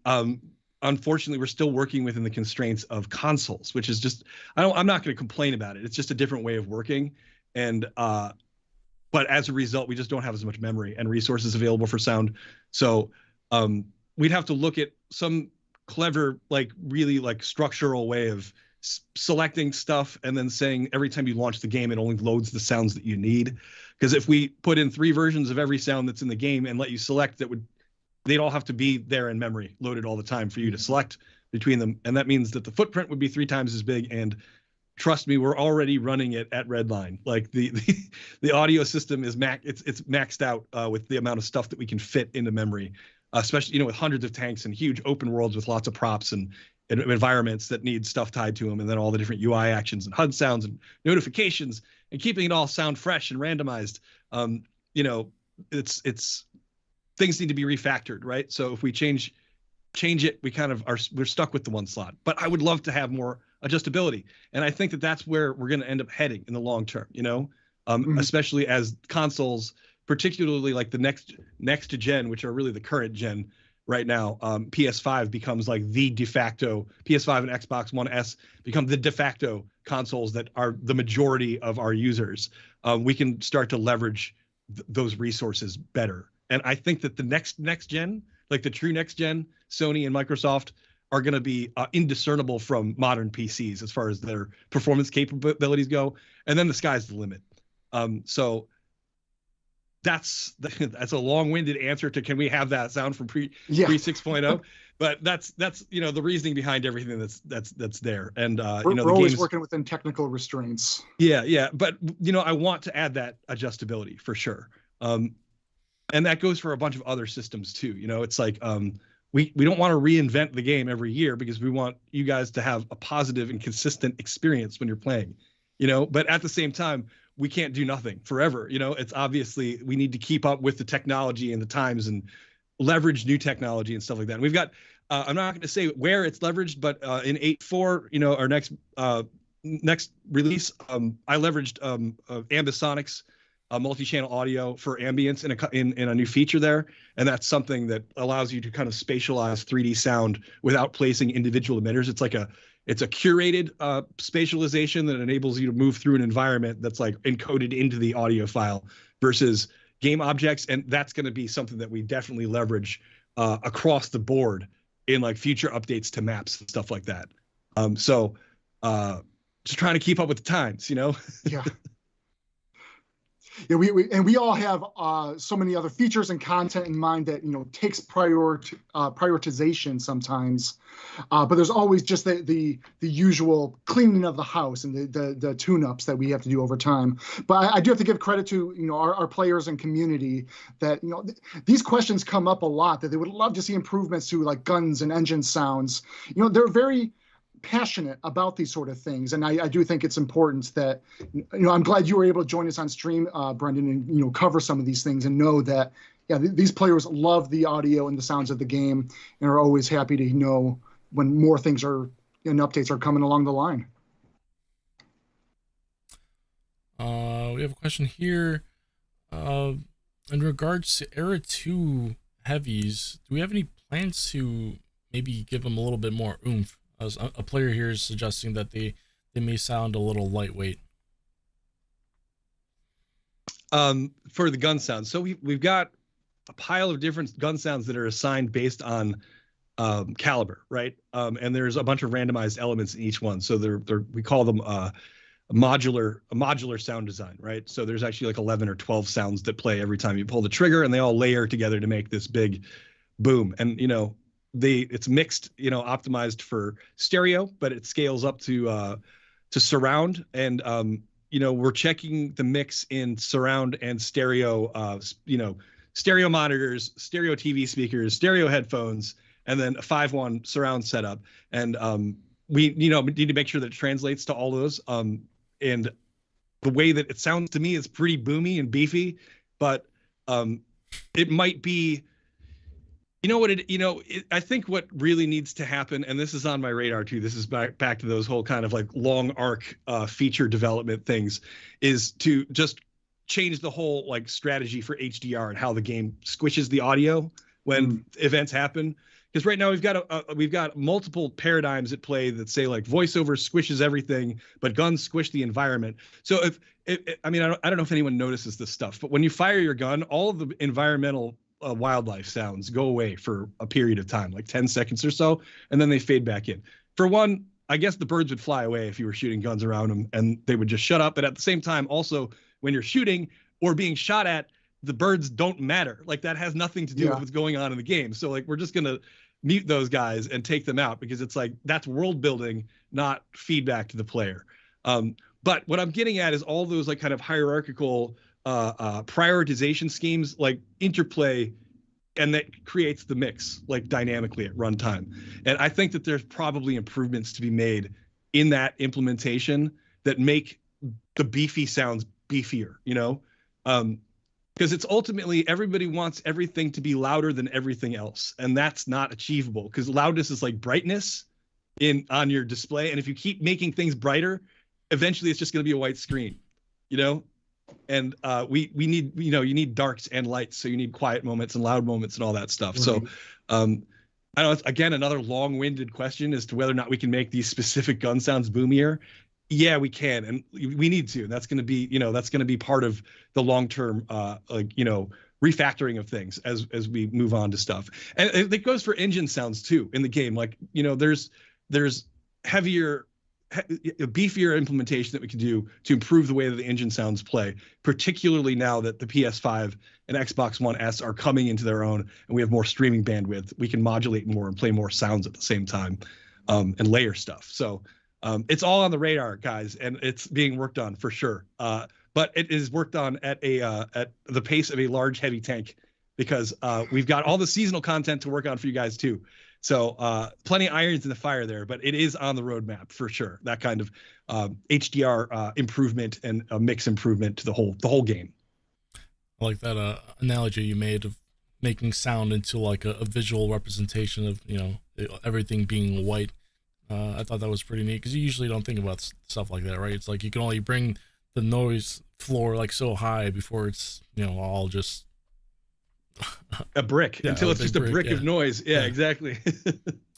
unfortunately, we're still working within the constraints of consoles, which is just, I'm not going to complain about it. It's just a different way of working. And, but as a result, we just don't have as much memory and resources available for sound. So we'd have to look at some clever, really structural way of selecting stuff and then saying every time you launch the game, it only loads the sounds that you need. Because if we put in 3 versions of every sound that's in the game and let you select, they'd all have to be there in memory, loaded all the time for you to select between them. And that means that the footprint would be 3 times as big. And trust me, we're already running it at Redline. Like the audio system is it's maxed out with the amount of stuff that we can fit into memory, especially, with hundreds of tanks and huge open worlds with lots of props and environments that need stuff tied to them. And then all the different UI actions and HUD sounds and notifications and keeping it all sound fresh and randomized. It's things need to be refactored, right? So if we change it, we're stuck with the one slot. But I would love to have more adjustability, and I think that that's where we're going to end up heading in the long term. Especially as consoles, particularly like the next gen, which are really the current gen right now. PS5 becomes like the de facto. PS5 and Xbox One S become the de facto consoles that are the majority of our users. We can start to leverage those resources better. And I think that the next gen, like the true next gen, Sony and Microsoft are going to be indiscernible from modern PCs as far as their performance capabilities go. And then the sky's the limit. So that's a long-winded answer to, can we have that sound from pre 6.0? But that's the reasoning behind everything that's there. And we're always working within technical restraints. Yeah. But I want to add that adjustability for sure. And that goes for a bunch of other systems too. It's like we don't want to reinvent the game every year, because we want you guys to have a positive and consistent experience when you're playing. But at the same time, we can't do nothing forever. You know, it's obviously we need to keep up with the technology and the times and leverage new technology and stuff like that. And we've got, I'm not going to say where it's leveraged, but in 8.4, you know, our next release, I leveraged Ambisonics multi-channel audio for ambience in a new feature there, and that's something that allows you to kind of spatialize 3D sound without placing individual emitters. It's a curated spatialization that enables you to move through an environment that's like encoded into the audio file versus game objects, and that's going to be something that we definitely leverage across the board in like future updates to maps and stuff like that. So just trying to keep up with the times, you know. Yeah. Yeah, we all have so many other features and content in mind that, you know, takes prioritization sometimes, but there's always just the usual cleaning of the house and the tune-ups that we have to do over time. But I do have to give credit to, you know, our players and community that, you know, these questions come up a lot, that they would love to see improvements to like guns and engine sounds. You know, they're very passionate about these sort of things, and I do think it's important that, you know, I'm glad you were able to join us on stream, Brendan, and, you know, cover some of these things and know that, yeah, these players love the audio and the sounds of the game and are always happy to know when more things are and updates are coming along the line. We have a question here in regards to Era 2 heavies. Do we have any plans to maybe give them a little bit more oomph? As a player here is suggesting that they may sound a little lightweight. For the gun sounds, so we've got a pile of different gun sounds that are assigned based on caliber, right? And there's a bunch of randomized elements in each one. So we call them a modular sound design, right? So there's actually like 11 or 12 sounds that play every time you pull the trigger, and they all layer together to make this big boom. And, you know, it's mixed, you know, optimized for stereo, but it scales up to surround. And you know, we're checking the mix in surround and stereo, you know, stereo monitors, stereo TV speakers, stereo headphones, and then a 5.1 surround setup. And we, you know, need to make sure that it translates to all those. And the way that it sounds to me is pretty boomy and beefy, but it might be, you know what I think what really needs to happen, and this is on my radar too, this is back to those whole kind of like long arc feature development things, is to just change the whole like strategy for HDR and how the game squishes the audio when events happen. Because right now we've got multiple paradigms at play that say like voiceover squishes everything, but guns squish the environment. So I mean, I don't know if anyone notices this stuff, but when you fire your gun, all of the environmental wildlife sounds go away for a period of time, like 10 seconds or so, and then they fade back in. For one, I guess the birds would fly away if you were shooting guns around them, and they would just shut up. But at the same time, also, when you're shooting or being shot at, the birds don't matter. Like, that has nothing to do with what's going on in the game. So like, we're just gonna mute those guys and take them out, because it's like, that's world building, not feedback to the player. But what I'm getting at is all those like kind of hierarchical prioritization schemes like interplay, and that creates the mix like dynamically at runtime. And I think that there's probably improvements to be made in that implementation that make the beefy sounds beefier, you know, because it's ultimately, everybody wants everything to be louder than everything else, and that's not achievable, because loudness is like brightness on your display, and if you keep making things brighter, eventually it's just going to be a white screen, you know. And we need, you know, you need darks and lights, so you need quiet moments and loud moments and all that stuff. Right. So I know it's, again, another long-winded question as to whether or not we can make these specific gun sounds boomier. Yeah, we can, and we need to. That's going to be, you know, that's going to be part of the long-term, like, you know, refactoring of things as we move on to stuff. And it goes for engine sounds too in the game. Like, you know, there's heavier, beefier implementation that we can do to improve the way that the engine sounds play, particularly now that the PS5 and Xbox One S are coming into their own, and we have more streaming bandwidth. We can modulate more and play more sounds at the same time, and layer stuff. So it's all on the radar, guys, and it's being worked on for sure. But it is worked on at the pace of a large, heavy tank, because we've got all the seasonal content to work on for you guys too. So plenty of irons in the fire there, but it is on the roadmap for sure. That kind of HDR improvement and a mix improvement to the whole game. I like that analogy you made of making sound into like a visual representation of, you know, everything being white. I thought that was pretty neat because you usually don't think about stuff like that, right? It's like you can only bring the noise floor like so high before it's, you know, all just a brick until it's just a brick of noise. Yeah, exactly.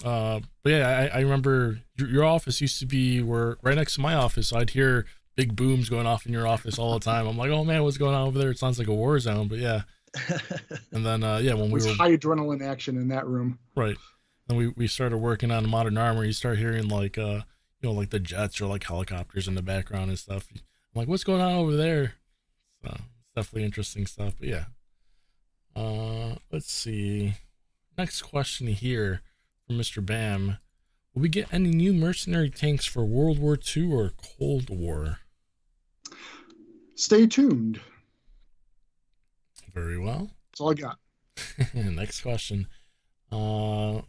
But yeah, I remember your office used to be right next to my office. So I'd hear big booms going off in your office all the time. I'm like, oh man, what's going on over there? It sounds like a war zone. But yeah. And then when we were high adrenaline action in that room. Right. And we started working on Modern Armor. You start hearing like you know, like the jets or like helicopters in the background and stuff. I'm like, what's going on over there? So it's definitely interesting stuff. But yeah. Let's see. Next question here from Mr. Bam. Will we get any new mercenary tanks for World War II or Cold War? Stay tuned. Very well. That's all I got. Next question. First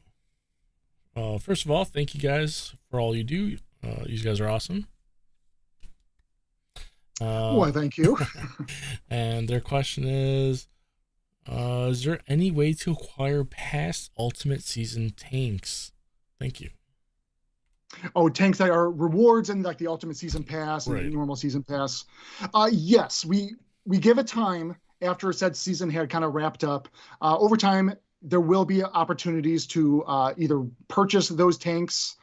of all, thank you guys for all you do. You guys are awesome. Why, thank you. And their question is there any way to acquire past Ultimate Season tanks? Thank you. Oh, tanks that are rewards and like the Ultimate Season Pass and right. the normal Season Pass. Yes, we give it time after said season had kind of wrapped up. Over time, there will be opportunities to either purchase those tanks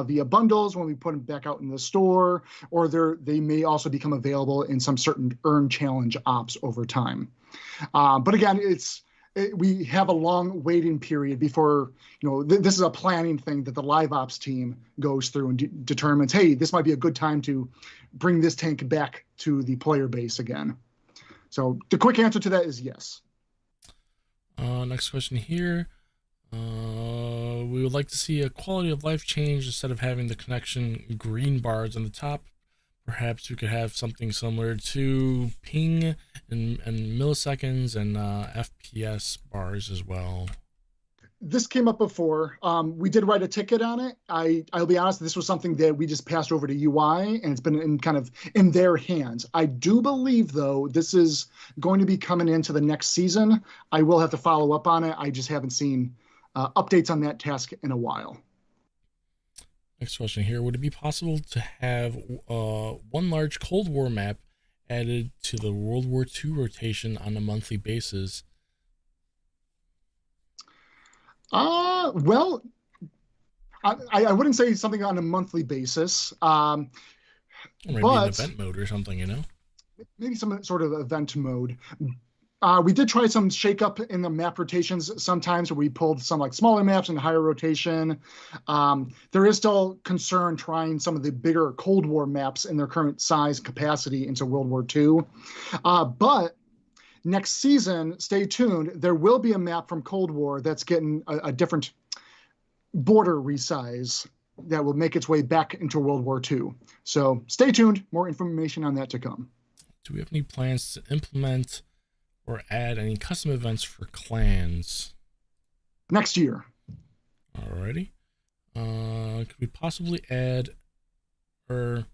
via bundles when we put them back out in the store, or they may also become available in some certain earn challenge ops over time. But again, we have a long waiting period before, you know, this is a planning thing that the live ops team goes through and determines, hey, this might be a good time to bring this tank back to the player base again. So the quick answer to that is yes. Next question here. We would like to see a quality of life change instead of having the connection green bars on the top. Perhaps we could have something similar to ping and milliseconds and FPS bars as well. This came up before. We did write a ticket on it. I'll be honest, this was something that we just passed over to UI, and it's been in their hands. I do believe, though, this is going to be coming into the next season. I will have to follow up on it. I just haven't seen updates on that task in a while. Next question here. Would it be possible to have one large Cold War map added to the World War II rotation on a monthly basis? Well, I wouldn't say something on a monthly basis. Or maybe an event mode or something, you know? Maybe some sort of event mode. We did try some shake up in the map rotations sometimes where we pulled some like smaller maps and higher rotation. There is still concern trying some of the bigger Cold War maps in their current size capacity into World War II. But next season, stay tuned. There will be a map from Cold War that's getting a different border resize that will make its way back into World War II. So stay tuned. More information on that to come. Do we have any plans to implement or add any custom events for clans? Next year. Alrighty. Could we possibly add or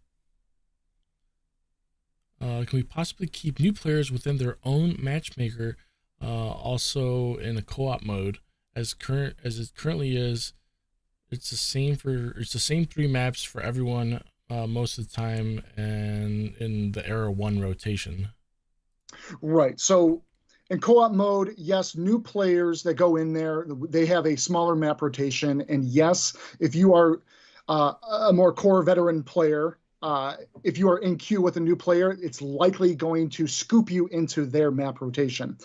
can we possibly keep new players within their own matchmaker, also in a co-op mode as it currently is? It's the same 3 maps for everyone most of the time, and in the Era 1 rotation. Right. So in co-op mode, yes, new players that go in there, they have a smaller map rotation, and yes, if you are a more core veteran player, if you are in queue with a new player, it's likely going to scoop you into their map rotation.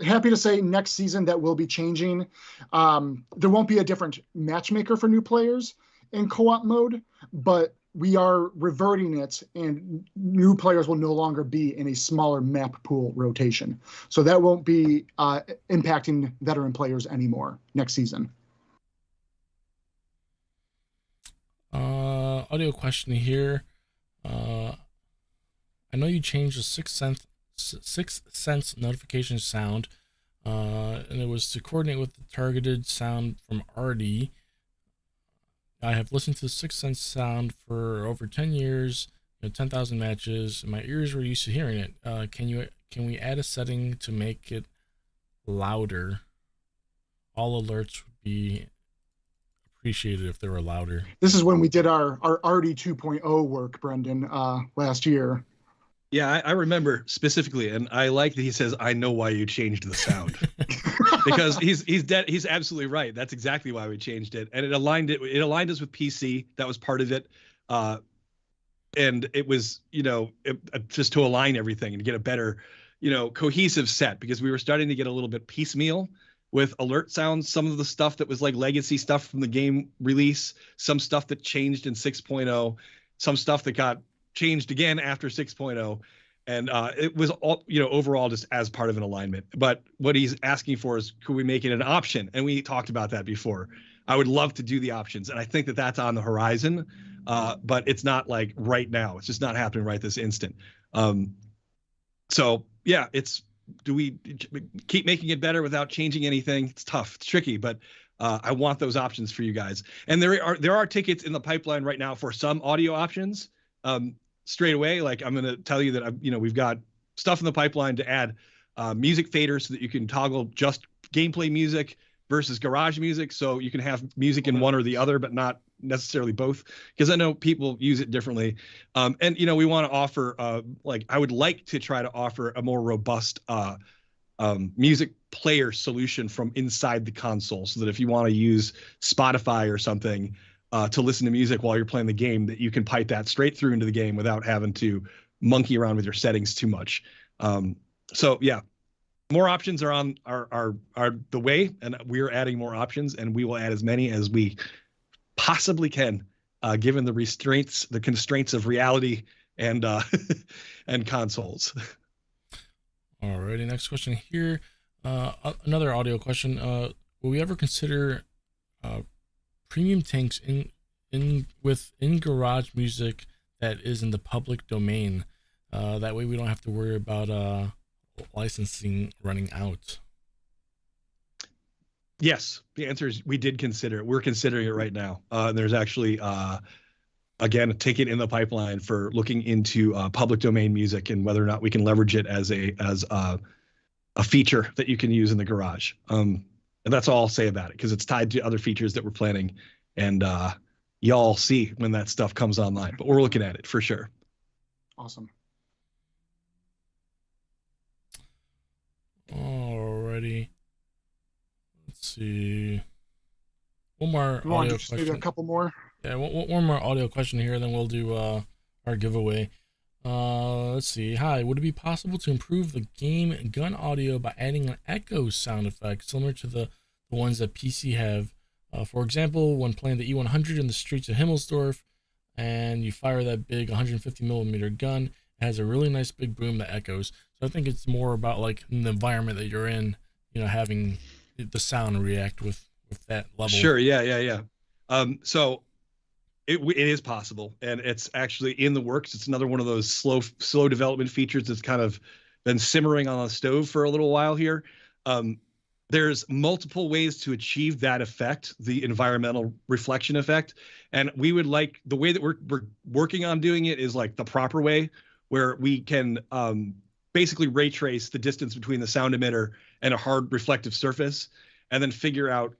Happy to say next season that will be changing. There won't be a different matchmaker for new players in co-op mode, but we are reverting it, and new players will no longer be in a smaller map pool rotation. So that won't be impacting veteran players anymore next season. Audio question here. I know you changed the Sixth Sense notification sound, and it was to coordinate with the targeted sound from RD. I have listened to Sixth Sense sound for over 10 years, 10,000 matches. My ears were used to hearing it. Can we add a setting to make it louder? All alerts would be appreciated if they were louder. This is when we did our RD 2.0 work, Brendan, last year. Yeah, I remember specifically, and I like that he says, "I know why you changed the sound," because he's absolutely right. That's exactly why we changed it, and it aligned us with PC. That was part of it, and it was just to align everything and get a better cohesive set, because we were starting to get a little bit piecemeal with alert sounds. Some of the stuff that was like legacy stuff from the game release, some stuff that changed in 6.0, some stuff that got changed again after 6.0, and it was all overall just as part of an alignment. But what he's asking for is, could we make it an option? And we talked about that before. I would love to do the options, and I think that that's on the horizon, but it's not like right now. It's just not happening right this instant. So yeah, do we keep making it better without changing anything? It's tough, it's tricky, but I want those options for you guys. And there are tickets in the pipeline right now for some audio options. Straight away, like, I'm going to tell you that we've got stuff in the pipeline to add music faders so that you can toggle just gameplay music versus garage music, so you can have music in one or the other, but not necessarily both, because I know people use it differently. And we want to offer I would like to try to offer a more robust music player solution from inside the console, so that if you want to use Spotify or something to listen to music while you're playing the game, that you can pipe that straight through into the game without having to monkey around with your settings too much. So yeah, more options are on are the way, and we're adding more options, and we will add as many as we possibly can, given the constraints of reality and and consoles. Alrighty, next question here. Another audio question. Will we ever consider premium tanks in garage music that is in the public domain? That way we don't have to worry about licensing running out. Yes, the answer is we did consider it. We're considering it right now. There's actually again a ticket in the pipeline for looking into public domain music and whether or not we can leverage it as a feature that you can use in the garage. And that's all I'll say about it, because it's tied to other features that we're planning, and y'all see when that stuff comes online. But we're looking at it for sure. Awesome. Alrighty. Let's see. One more audio question. Maybe a couple more. Yeah, one more audio question here, then we'll do our giveaway. Let's see. Hi, would it be possible to improve the game gun audio by adding an echo sound effect similar to the ones that PC have? For example, when playing the E100 in the streets of Himmelsdorf, and you fire that big 150 millimeter gun, it has a really nice big boom that echoes. So I think it's more about like in the environment that you're in, having the sound react with that level. Sure. Yeah. So it is possible, and it's actually in the works. It's another one of those slow development features that's kind of been simmering on the stove for a little while here. There's multiple ways to achieve that effect, the environmental reflection effect. And we would like, the way that we're working on doing it is like the proper way, where we can basically ray trace the distance between the sound emitter and a hard reflective surface, and then figure out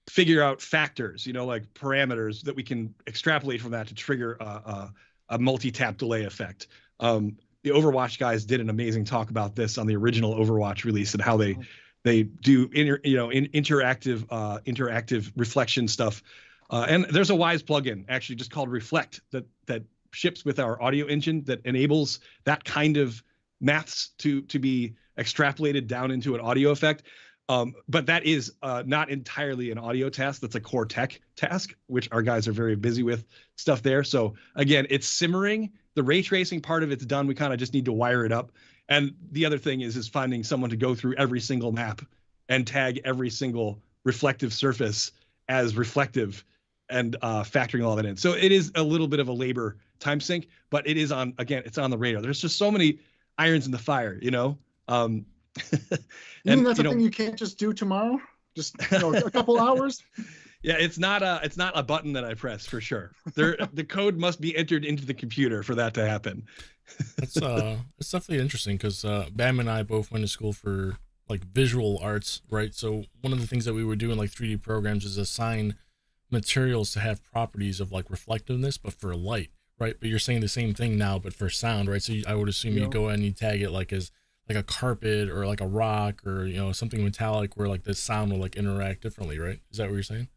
figure out factors, like parameters that we can extrapolate from that to trigger a multi-tap delay effect. The Overwatch guys did an amazing talk about this on the original Overwatch release, and how they do interactive reflection stuff. And there's a Wise plugin actually just called Reflect that ships with our audio engine that enables that kind of maths to be extrapolated down into an audio effect. But that is not entirely an audio task. That's a core tech task, which our guys are very busy with stuff there. So again, it's simmering. The ray tracing part of it's done. We kind of just need to wire it up. And the other thing is finding someone to go through every single map and tag every single reflective surface as reflective, and factoring all that in. So it is a little bit of a labor time sink, but it is it's on the radar. There's just so many irons in the fire, You mean that's a thing you can't just do tomorrow? Just a couple hours. Yeah, it's not a button that I press for sure. The code must be entered into the computer for that to happen. It's definitely interesting because Bam and I both went to school for like visual arts, right? So one of the things that we would do in like 3D programs is assign materials to have properties of like reflectiveness, but for light, right? But you're saying the same thing now, but for sound, right? So I would assume you go and you tag it like as like a carpet or like a rock or something metallic where like the sound will like interact differently, right? Is that what you're saying?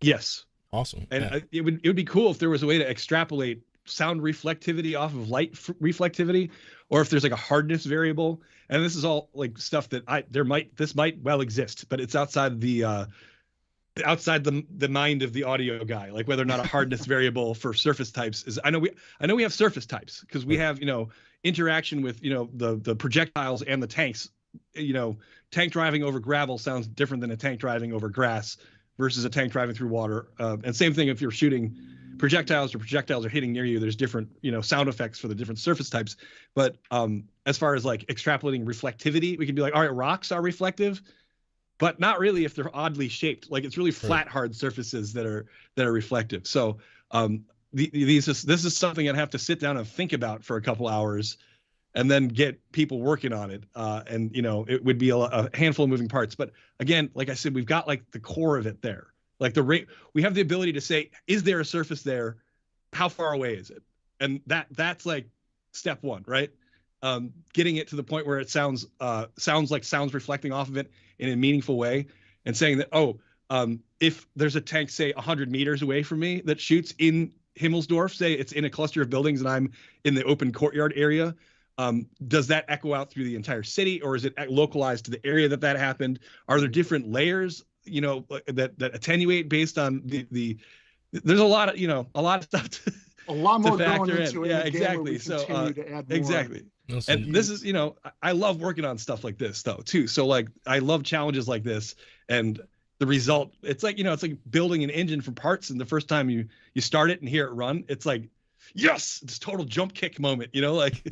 Yes. Awesome. And yeah. it would be cool if there was a way to extrapolate sound reflectivity off of light reflectivity, or if there's like a hardness variable. And this is all like stuff that this might well exist, but it's outside the mind of the audio guy, like whether or not a hardness variable for surface types is. I know we have surface types because we have interaction with the projectiles and the tanks. Tank driving over gravel sounds different than a tank driving over grass versus a tank driving through water. And same thing if you're shooting projectiles are hitting near you, there's different sound effects for the different surface types. But as far as like extrapolating reflectivity, we can be like, all right, rocks are reflective, but not really if they're oddly shaped. Like it's really flat, hard surfaces that are reflective. So this is something I'd have to sit down and think about for a couple hours and then get people working on it. And it would be a handful of moving parts. But again, like I said, we've got like the core of it there. Like we have the ability to say, is there a surface there? How far away is it? And that's like step one, right? Getting it to the point where it sounds like sounds reflecting off of it in a meaningful way, and saying that, if there's a tank, say 100 meters away from me that shoots in Himmelsdorf, say it's in a cluster of buildings and I'm in the open courtyard area, does that echo out through the entire city, or is it localized to the area that happened? Are there different layers that attenuate based on the there's a lot of stuff a lot more going into it. Yeah, exactly. So to add more. exactly. And this is I love working on stuff like this though too. So like I love challenges like this, and the result, it's like it's like building an engine from parts, and the first time you start it and hear it run, it's like, yes, it's total jump kick moment, like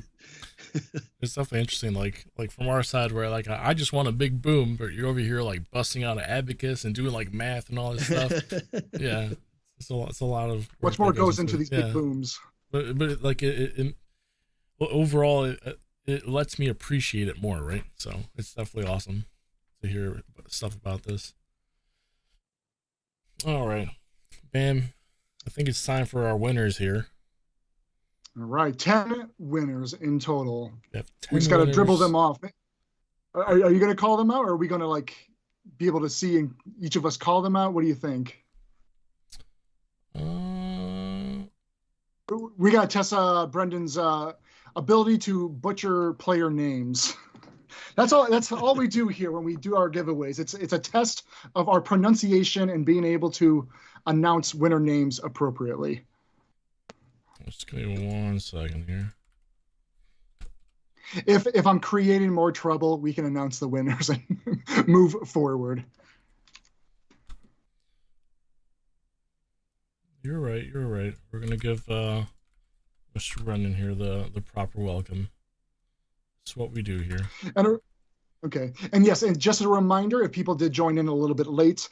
it's definitely interesting, like from our side where like I just want a big boom, but you're over here like busting out an abacus and doing like math and all this stuff. Yeah, it's a lot of much more goes into these big booms, but like it overall it lets me appreciate it more, right? So it's definitely awesome to hear stuff about this. All right, Bam, I think it's time for our winners here. All right, 10 winners in total. We just got to dribble them off. Are you going to call them out, or are we going to like be able to see and each of us call them out? What do you think? We got to test Brendan's ability to butcher player names. That's all we do here when we do our giveaways. It's a test of our pronunciation and being able to announce winner names appropriately. Just give me 1 second here. If I'm creating more trouble, we can announce the winners and move forward. You're right. We're gonna give Mr. Brendan here the proper welcome. That's what we do here. Okay, and yes, and just a reminder, if people did join in a little bit late,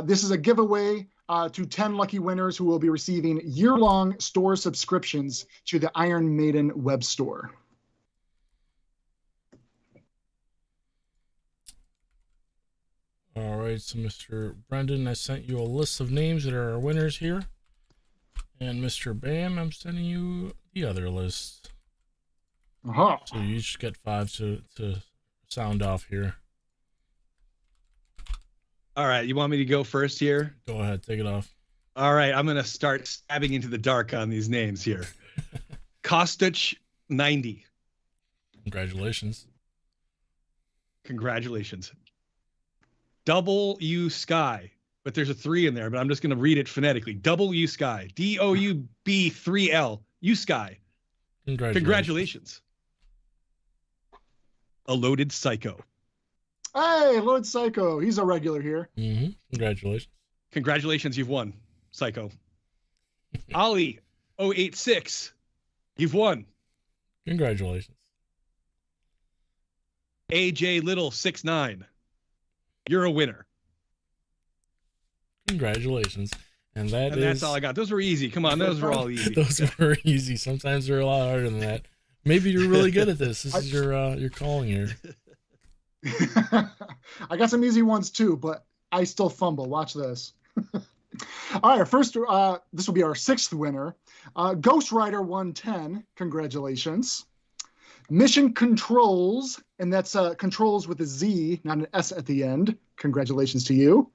this is a giveaway to 10 lucky winners who will be receiving year-long store subscriptions to the Iron Maiden web store. All right, so Mr. Brendan, I sent you a list of names that are our winners here. And Mr. Bam, I'm sending you the other list. Uh-huh. So you each get 5 to sound off here. All right, you want me to go first here? Go ahead, take it off. All right, I'm going to start stabbing into the dark on these names here. Kostic 90. Congratulations. Congratulations. W Sky, but there's a 3 in there, but I'm just going to read it phonetically. W Sky, DOUB3L, U Sky. Congratulations. A Loaded Psycho. Hey, Loaded Psycho. He's a regular here. Mm-hmm. Congratulations. Congratulations, you've won, Psycho. Ollie 086, you've won. Congratulations. AJ Little 69, you're a winner. Congratulations. And that's all I got. Those were easy. Come on, those were all easy. Those were easy. Sometimes they're a lot harder than that. Maybe you're really good at this. This is your calling here. I got some easy ones too, but I still fumble. Watch this. All right, first, this will be our 6th winner. Ghost Rider 110, congratulations. Mission Controls, and that's controls with a Z, not an S at the end. Congratulations to you.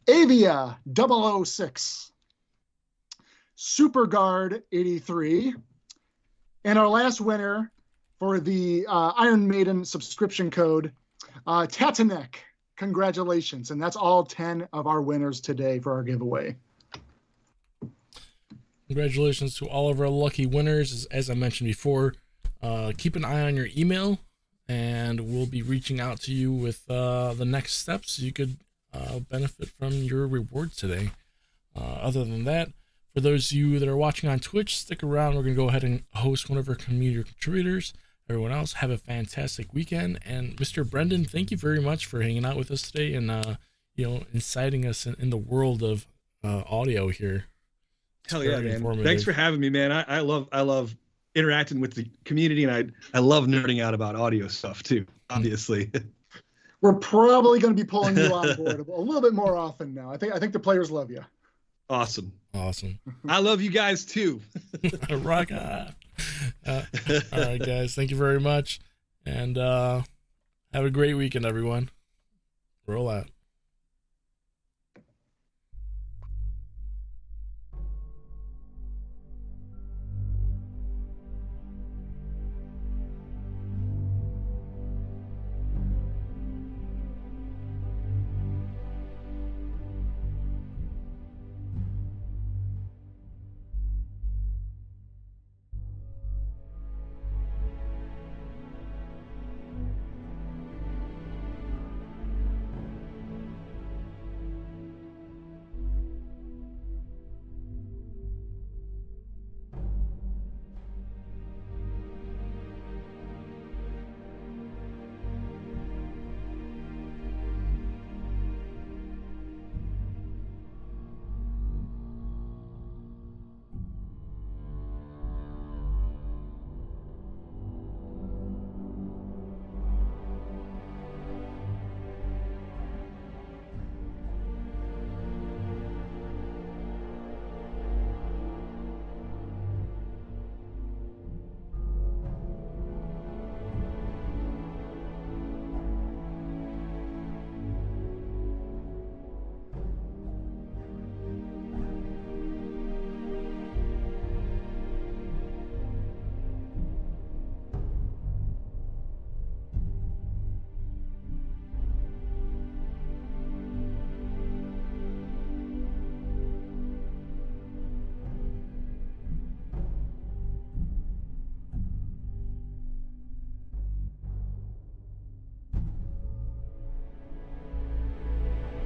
Avia 006. Superguard 83. And our last winner for the Iron Maiden subscription code, Tatanek. Congratulations. And that's all 10 of our winners today for our giveaway. Congratulations to all of our lucky winners. As I mentioned before, keep an eye on your email, and we'll be reaching out to you with the next steps you could benefit from your rewards today. Other than that, for those of you that are watching on Twitch, stick around. We're going to go ahead and host one of our community contributors. Everyone else, have a fantastic weekend. And Mr. Brendan, thank you very much for hanging out with us today and inciting us in the world of audio here. Hell yeah, man. Thanks for having me, man. I love interacting with the community, and I love nerding out about audio stuff too, obviously. We're probably going to be pulling you on board a little bit more often now. I think the players love you. Awesome. I love you guys too. Rock on. All right, guys. Thank you very much. And have a great weekend, everyone. Roll out.